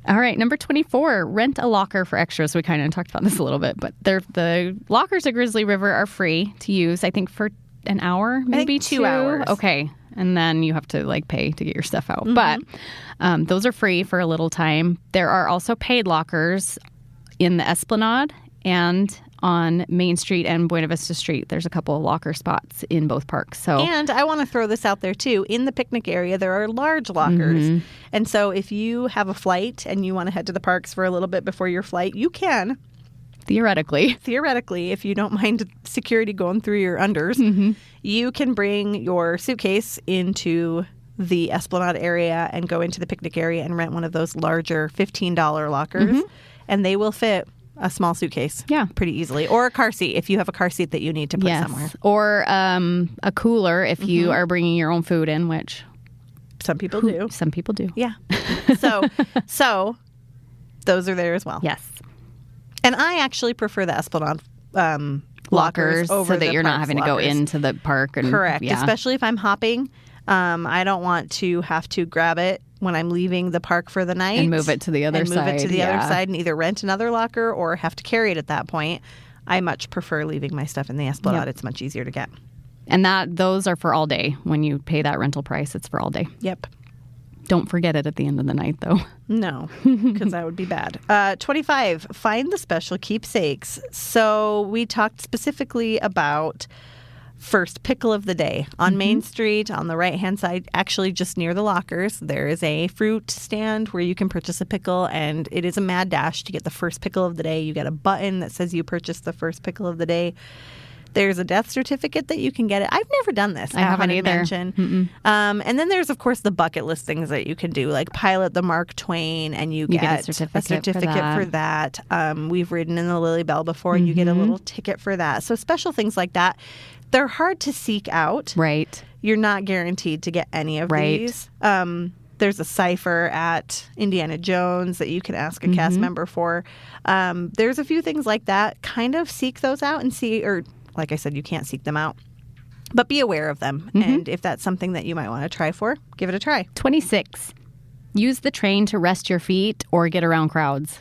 All right, number 24, rent a locker for extras. We kind of talked about this a little bit, but the lockers at Grizzly River are free to use, I think, for an hour, maybe 2 hours. Okay, and then you have to pay to get your stuff out. Mm-hmm. But those are free for a little time. There are also paid lockers in the Esplanade and on Main Street and Buena Vista Street. There's a couple of locker spots in both parks. And I want to throw this out there, too. In the picnic area, there are large lockers. Mm-hmm. And so if you have a flight and you want to head to the parks for a little bit before your flight, you can. Theoretically, if you don't mind security going through your unders, you can bring your suitcase into the Esplanade area and go into the picnic area and rent one of those larger $15 lockers. And they will fit a small suitcase pretty easily. Or a car seat if you have a car seat that you need to put somewhere. Or a cooler if you are bringing your own food in, which some people do. Some people do. Yeah. So those are there as well. Yes. And I actually prefer the Esplanade lockers over so that you're not having to go into the park. And, correct. Yeah. Especially if I'm hopping. I don't want to have to grab it when I'm leaving the park for the night. And move it to the other side. Other side and either rent another locker or have to carry it at that point. I much prefer leaving my stuff in the Esplanade. Yep. It's much easier to get. And those are for all day. When you pay that rental price, it's for all day. Yep. Don't forget it at the end of the night, though. No, because that would be bad. 25, find the special keepsakes. So we talked specifically about first pickle of the day. On Main Street, on the right-hand side, actually just near the lockers, there is a fruit stand where you can purchase a pickle, and it is a mad dash to get the first pickle of the day. You get a button that says you purchased the first pickle of the day. There's a death certificate that you can get. I've never done this. I haven't either. And then there's, of course, the bucket list things that you can do, like pilot the Mark Twain, and you get a certificate for that. We've ridden in the Lily Bell before, and you get a little ticket for that. So special things like that. They're hard to seek out. Right. You're not guaranteed to get any of these. There's a cipher at Indiana Jones that you can ask a cast member for. There's a few things like that. Kind of seek those out and see, or like I said, you can't seek them out. But be aware of them. And if that's something that you might want to try for, give it a try. 26. Use the train to rest your feet or get around crowds.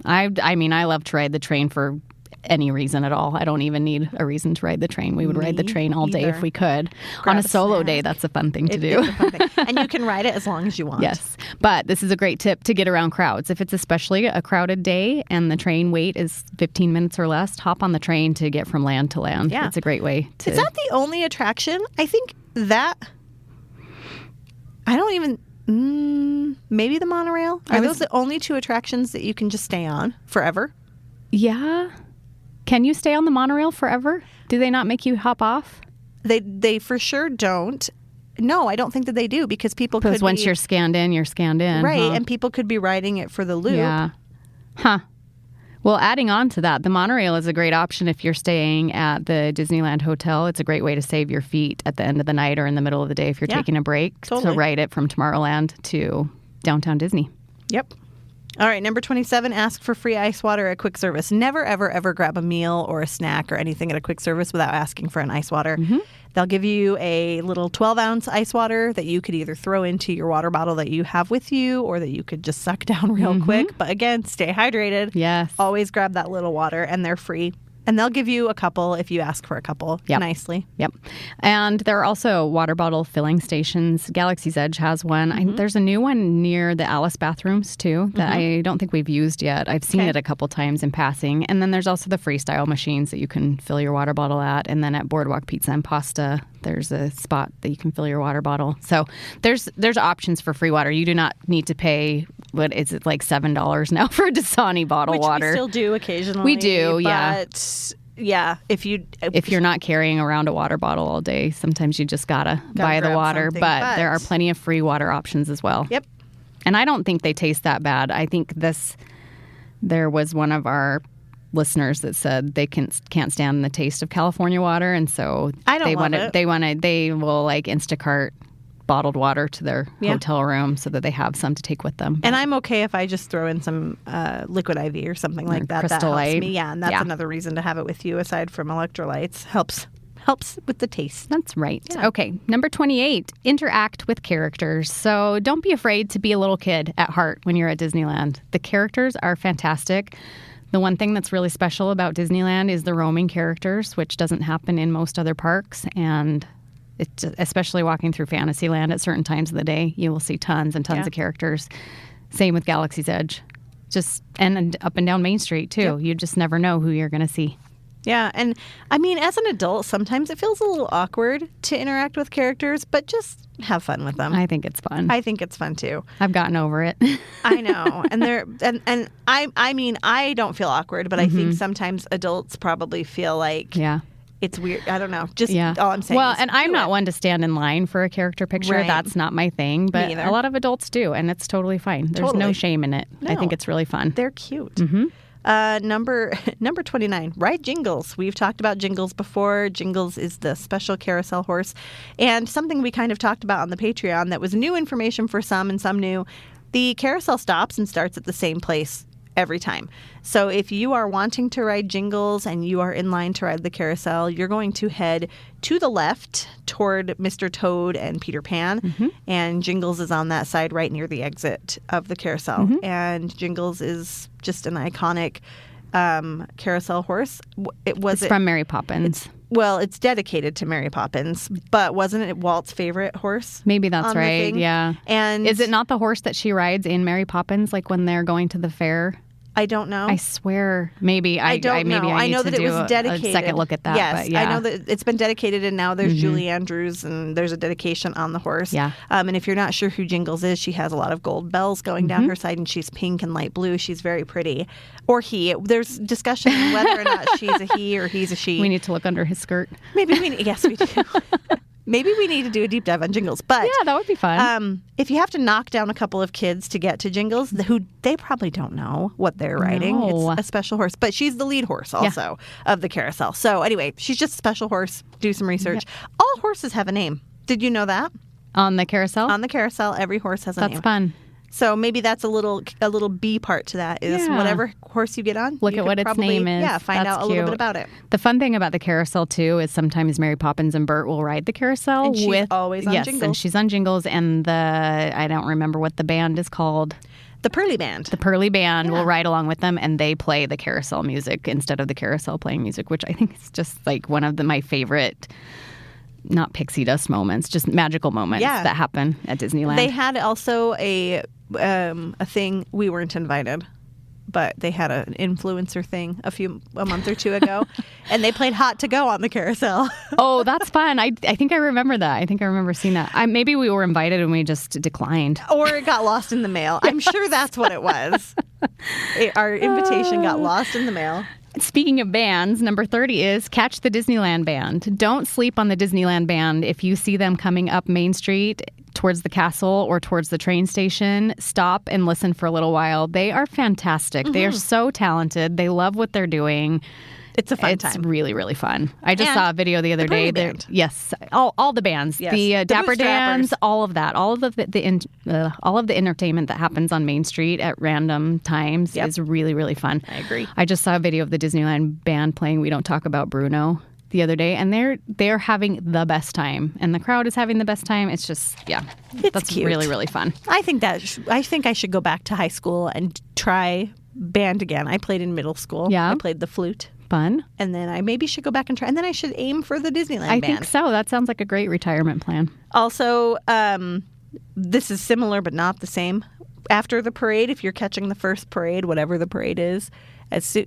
I mean, I love to ride the train for any reason at all. I don't even need a reason to ride the train. We would ride the train all day if we could. Grab on a solo day, that's a fun thing to do. It's a fun thing. And you can ride it as long as you want. Yes. But this is a great tip to get around crowds. If it's especially a crowded day and the train wait is 15 minutes or less, hop on the train to get from land to land. Yeah. It's a great way to... Is that the only attraction? I think that... I don't even... maybe the monorail? Are those the only two attractions that you can just stay on forever? Yeah. Can you stay on the monorail forever? Do they not make you hop off? They for sure don't. No, I don't think that they do because people could once you're scanned in, you're scanned in. Right, huh? and people could be riding it for the loop. Yeah. Huh. Well, adding on to that, the monorail is a great option if you're staying at the Disneyland Hotel. It's a great way to save your feet at the end of the night or in the middle of the day if you're taking a break. Totally. So ride it from Tomorrowland to downtown Disney. Yep. All right, number 27, ask for free ice water at quick service. Never, ever, ever grab a meal or a snack or anything at a quick service without asking for an ice water. They'll give you a little 12-ounce ice water that you could either throw into your water bottle that you have with you or that you could just suck down real quick. But again, stay hydrated. Yes. Always grab that little water, and they're free. And they'll give you a couple if you ask for a couple nicely. Yep. And there are also water bottle filling stations. Galaxy's Edge has one. There's a new one near the Alice bathrooms, too, that I don't think we've used yet. I've seen it a couple times in passing. And then there's also the freestyle machines that you can fill your water bottle at. And then at Boardwalk Pizza and Pasta, there's a spot that you can fill your water bottle. So there's options for free water. You do not need to pay, what is it, like $7 now for a Dasani bottle water. We still do occasionally. We do, but yeah, if you're not carrying around a water bottle all day, sometimes you just gotta buy the water. But there are plenty of free water options as well. Yep. And I don't think they taste that bad. I think there was one of our listeners that said they can't stand the taste of California water, and so they will like Instacart bottled water to their hotel room so that they have some to take with them. And I'm okay if I just throw in some liquid IV or something like that. Crystal that helps Light. me. Yeah, and that's another reason to have it with you aside from electrolytes. Helps with the taste. That's right. Yeah. Okay, number 28, interact with characters. So don't be afraid to be a little kid at heart when you're at Disneyland. The characters are fantastic. The one thing that's really special about Disneyland is the roaming characters, which doesn't happen in most other parks. And it's, especially walking through Fantasyland at certain times of the day, you will see tons and tons of characters. Same with Galaxy's Edge. And up and down Main Street, too. Yep. You just never know who you're going to see. Yeah, and I mean, as an adult, sometimes it feels a little awkward to interact with characters, but just have fun with them. I think it's fun. I think it's fun too. I've gotten over it. I know, and I mean, I don't feel awkward, but I think sometimes adults probably feel like it's weird. I don't know. Just all I'm saying. Well, is and I'm not one to stand in line for a character picture. Right. That's not my thing, but a lot of adults do, and it's totally fine. There's no shame in it. No. I think it's really fun. They're cute. Number 29, ride Jingles. We've talked about Jingles before. Jingles is the special carousel horse. And something we kind of talked about on the Patreon that was new information for some and some new. The carousel stops and starts at the same place every time. So if you are wanting to ride Jingles and you are in line to ride the carousel, you're going to head to the left toward Mr. Toad and Peter Pan. And Jingles is on that side right near the exit of the carousel. And Jingles is just an iconic carousel horse. It's from Mary Poppins. It's dedicated to Mary Poppins, but wasn't it Walt's favorite horse? Maybe that's right, yeah. And is it not the horse that she rides in Mary Poppins, like when they're going to the fair? I don't know. I swear. Maybe. I know that it was dedicated. A second look at that. Yes, but yeah. I know that it's been dedicated, and now there's Julie Andrews, and there's a dedication on the horse. Yeah. And if you're not sure who Jingles is, she has a lot of gold bells going down her side, and she's pink and light blue. She's very pretty. Or he. There's discussion on whether or not she's a he or he's a she. We need to look under his skirt. Yes, we do. Maybe we need to do a deep dive on Jingles. But yeah, that would be fun. If you have to knock down a couple of kids to get to Jingles, who they probably don't know what they're riding. No. It's a special horse. But she's the lead horse also of the carousel. So anyway, she's just a special horse. Do some research. All horses have a name. Did you know that? On the carousel? On the carousel, every horse has a name. That's fun. So maybe that's a little B part to that is whatever horse you get on. Look at what its name is. Yeah, find out a little bit about it. The fun thing about the carousel too is sometimes Mary Poppins and Bert will ride the carousel. And she's always on Jingles. And she's on Jingles, and I don't remember what the band is called. The Pearly Band. The Pearly Band will ride along with them, and they play the carousel music instead of the carousel playing music, which I think is just like one of my favorite. Not pixie dust moments, just magical moments that happen at Disneyland. They had also a thing. We weren't invited, but they had an influencer thing a month or two ago, and they played Hot to Go on the carousel. Oh, that's fun. I think I remember that. I think I remember seeing that. Maybe we were invited and we just declined. Or it got lost in the mail. I'm sure that's what it was. Our invitation got lost in the mail. Speaking of bands, number 30 is catch the Disneyland band. Don't sleep on the Disneyland band. If you see them coming up Main Street towards the castle or towards the train station, stop and listen for a little while. They are fantastic. They are so talented. They love what they're doing. It's a fun time. It's really, really fun. I just saw a video the other day. Yes, all the bands, yes. The Dapper Dans, all of that, all of the entertainment that happens on Main Street at random times is really, really fun. I agree. I just saw a video of the Disneyland band playing "We Don't Talk About Bruno" the other day, and they're having the best time, and the crowd is having the best time. It's just that's cute. Really, really fun. I think I should go back to high school and try band again. I played in middle school. Yeah. I played the flute. Fun. And then I maybe should go back and try. And then I should aim for the Disneyland I band. think so. That sounds like a great retirement plan. Also, this is similar but not the same. After the parade, if you're catching the first parade, whatever the parade is,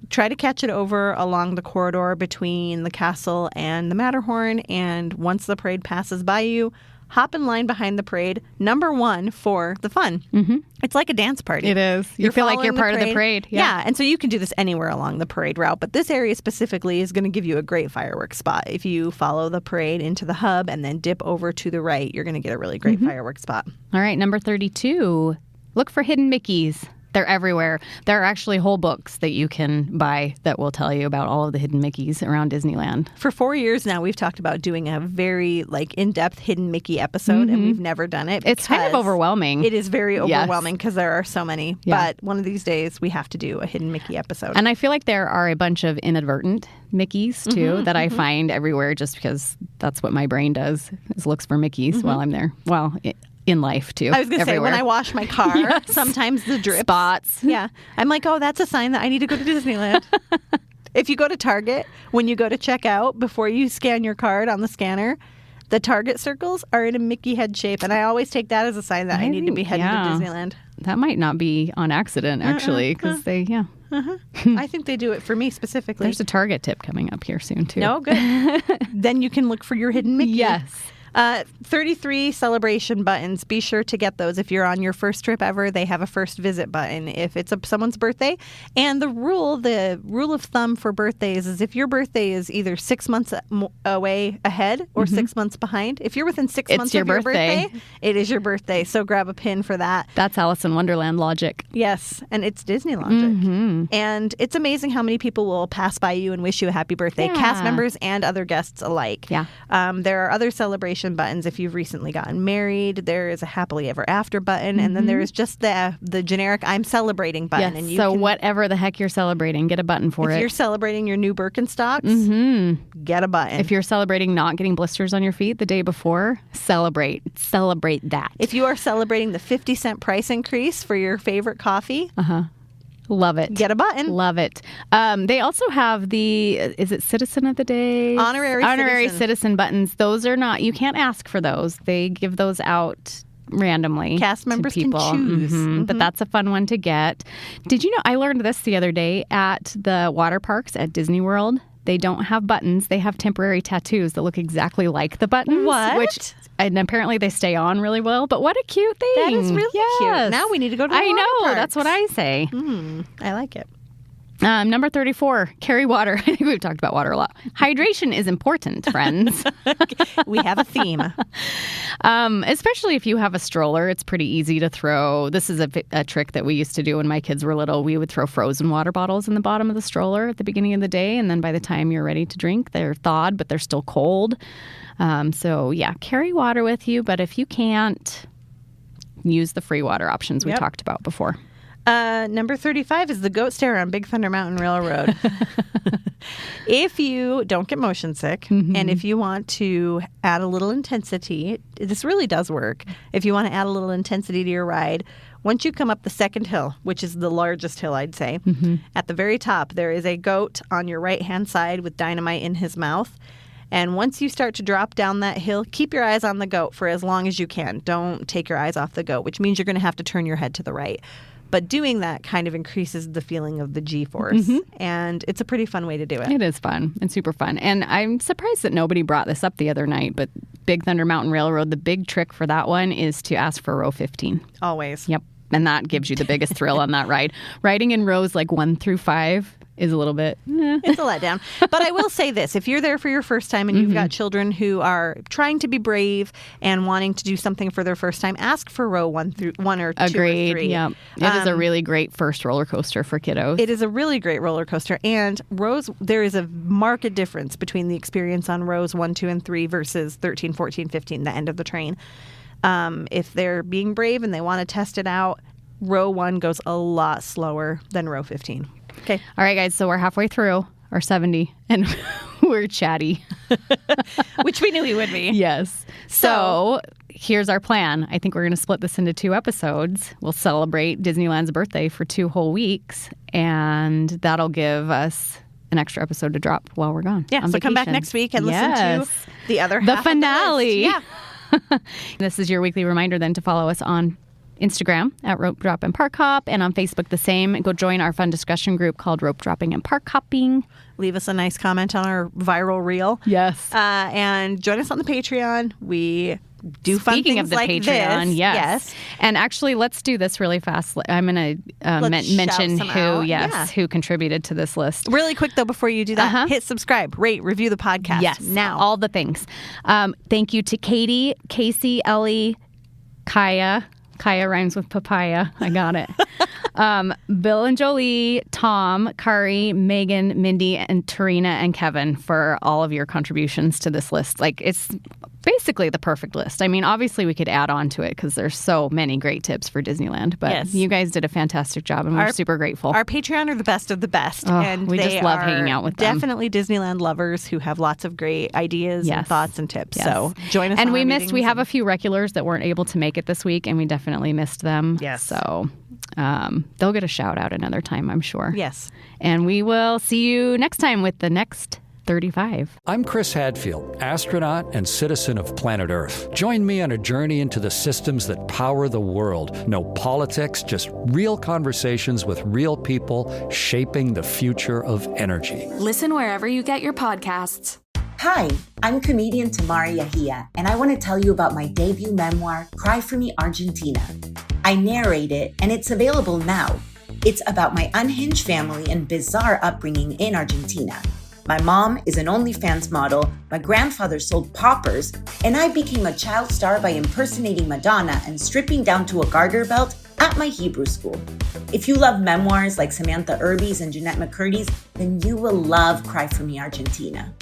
try to catch it over along the corridor between the castle and the Matterhorn. And once the parade passes by you, hop in line behind the parade, number one, for the fun. Mm-hmm. It's like a dance party. It is. You feel like you're part of the parade. Yeah, and so you can do this anywhere along the parade route. But this area specifically is going to give you a great fireworks spot. If you follow the parade into the hub and then dip over to the right, you're going to get a really great fireworks spot. All right, number 32. Look for hidden Mickeys. They're everywhere. There are actually whole books that you can buy that will tell you about all of the hidden Mickeys around Disneyland. For 4 years now, we've talked about doing a very in-depth hidden Mickey episode, and we've never done it. It's kind of overwhelming. It is very overwhelming because there are so many. Yeah. But one of these days, we have to do a hidden Mickey episode. And I feel like there are a bunch of inadvertent Mickeys, too, that I find everywhere just because that's what my brain does, is looks for Mickeys while I'm there. Well, in life, too. I was going to say, when I wash my car, sometimes the drip spots. Yeah. I'm like, oh, that's a sign that I need to go to Disneyland. If you go to Target, when you go to check out, before you scan your card on the scanner, the Target circles are in a Mickey head shape. And I always take that as a sign that I need to be heading to Disneyland. That might not be on accident, actually, because they, I think they do it for me specifically. There's a Target tip coming up here soon, too. No, good. Then you can look for your hidden Mickey. Yes. 33 celebration buttons. Be sure to get those. If you're on your first trip ever, they have a first visit button if it's someone's birthday. And the rule of thumb for birthdays is if your birthday is either 6 months away ahead or 6 months behind. If you're within 6 months of your birthday, it is your birthday. So grab a pin for that. That's Alice in Wonderland logic. Yes, and it's Disney logic. And it's amazing how many people will pass by you and wish you a happy birthday, cast members and other guests alike. Yeah. There are other celebration buttons if you've recently gotten married. There is a happily ever after button, and then there is just the generic I'm celebrating button. Yes, and so whatever the heck you're celebrating, get a button for it. If you're celebrating your new Birkenstocks, get a button. If you're celebrating not getting blisters on your feet the day before, celebrate that. If you are celebrating the 50-cent price increase for your favorite coffee, love it. Get a button. Love it. They also have is it Citizen of the Day? Honorary citizen buttons. Those are not, you can't ask for those. They give those out randomly. Cast members to people. can choose. But that's a fun one to get. Did you know, I learned this the other day at the water parks at Disney World. They don't have buttons. They have temporary tattoos that look exactly like the buttons. What? And apparently they stay on really well. But what a cute thing. That is really cute. Now we need to go to the water parks. That's what I say. I like it. Number 34, carry water. I think we've talked about water a lot. Hydration is important, friends. We have a theme. Especially if you have a stroller, it's pretty easy to throw. This is a trick that we used to do when my kids were little. We would throw frozen water bottles in the bottom of the stroller at the beginning of the day, and then by the time you're ready to drink, they're thawed, but they're still cold. So, carry water with you, but if you can't, use the free water options we talked about before. Number 35 is the Goat Stair on Big Thunder Mountain Railroad. If you don't get motion sick and if you want to add a little intensity, this really does work. If you want to add a little intensity to your ride, once you come up the second hill, which is the largest hill, I'd say, at the very top, there is a goat on your right-hand side with dynamite in his mouth. And once you start to drop down that hill, keep your eyes on the goat for as long as you can. Don't take your eyes off the goat, which means you're going to have to turn your head to the right. But doing that kind of increases the feeling of the G-force. And it's a pretty fun way to do it. It is fun and super fun. And I'm surprised that nobody brought this up the other night, but Big Thunder Mountain Railroad, the big trick for that one is to ask for row 15. Always. Yep. And that gives you the biggest thrill on that ride. Riding in rows like 1 through 5 is a little bit... It's a letdown. But I will say this. If you're there for your first time and you've got children who are trying to be brave and wanting to do something for their first time, ask for row 1 or 2 Agreed. or 3. Yeah. It is a really great first roller coaster for kiddos. It is a really great roller coaster. And there is a marked difference between the experience on rows 1, 2, and 3 versus 13, 14, 15, the end of the train. If they're being brave and they want to test it out, row 1 goes a lot slower than row 15. Okay. All right, guys. So we're halfway through our 70 and we're chatty. Which we knew we would be. Yes. So here's our plan. I think we're going to split this into 2 episodes. We'll celebrate Disneyland's birthday for 2 whole weeks, and that'll give us an extra episode to drop while we're gone. Yeah, so come back next week and listen to the other half the finale. Of the list. Yeah. This is your weekly reminder then to follow us on Instagram at Ropedrop and Parkhop, and on Facebook the same. Go join our fun discussion group called Rope Dropping and Park Hopping. Leave us a nice comment on our viral reel. Yes. And join us on the Patreon. We do fun Speaking things of the like Patreon, this. yes. And actually, let's do this really fast. I'm going to mention who contributed to this list. Really quick, though, before you do that, hit subscribe, rate, review the podcast. Yes, now. All the things. Thank you to Katie, Casey, Ellie, Kaya. Kaya rhymes with papaya. I got it. Bill and Jolie, Tom, Kari, Megan, Mindy, and Tarina and Kevin for all of your contributions to this list. Like, it's basically the perfect list. I mean, obviously we could add on to it because there's so many great tips for Disneyland, but you guys did a fantastic job and we're super grateful. Our Patreon are the best of the best. And we just love hanging out with them. Definitely Disneyland lovers who have lots of great ideas and thoughts and tips. Yes. So join us. And we have a few regulars that weren't able to make it this week, and we definitely missed them. Yes. So they'll get a shout out another time, I'm sure. Yes. And we will see you next time with the next 35. I'm Chris Hadfield, astronaut and citizen of planet Earth. Join me on a journey into the systems that power the world. No politics, just real conversations with real people shaping the future of energy. Listen wherever you get your podcasts. Hi, I'm comedian Tamara Yahia, and I want to tell you about my debut memoir, Cry For Me, Argentina. I narrate it, and it's available now. It's about my unhinged family and bizarre upbringing in Argentina. My mom is an OnlyFans model, my grandfather sold poppers, and I became a child star by impersonating Madonna and stripping down to a garter belt at my Hebrew school. If you love memoirs like Samantha Irby's and Jeanette McCurdy's, then you will love Cry For Me, Argentina.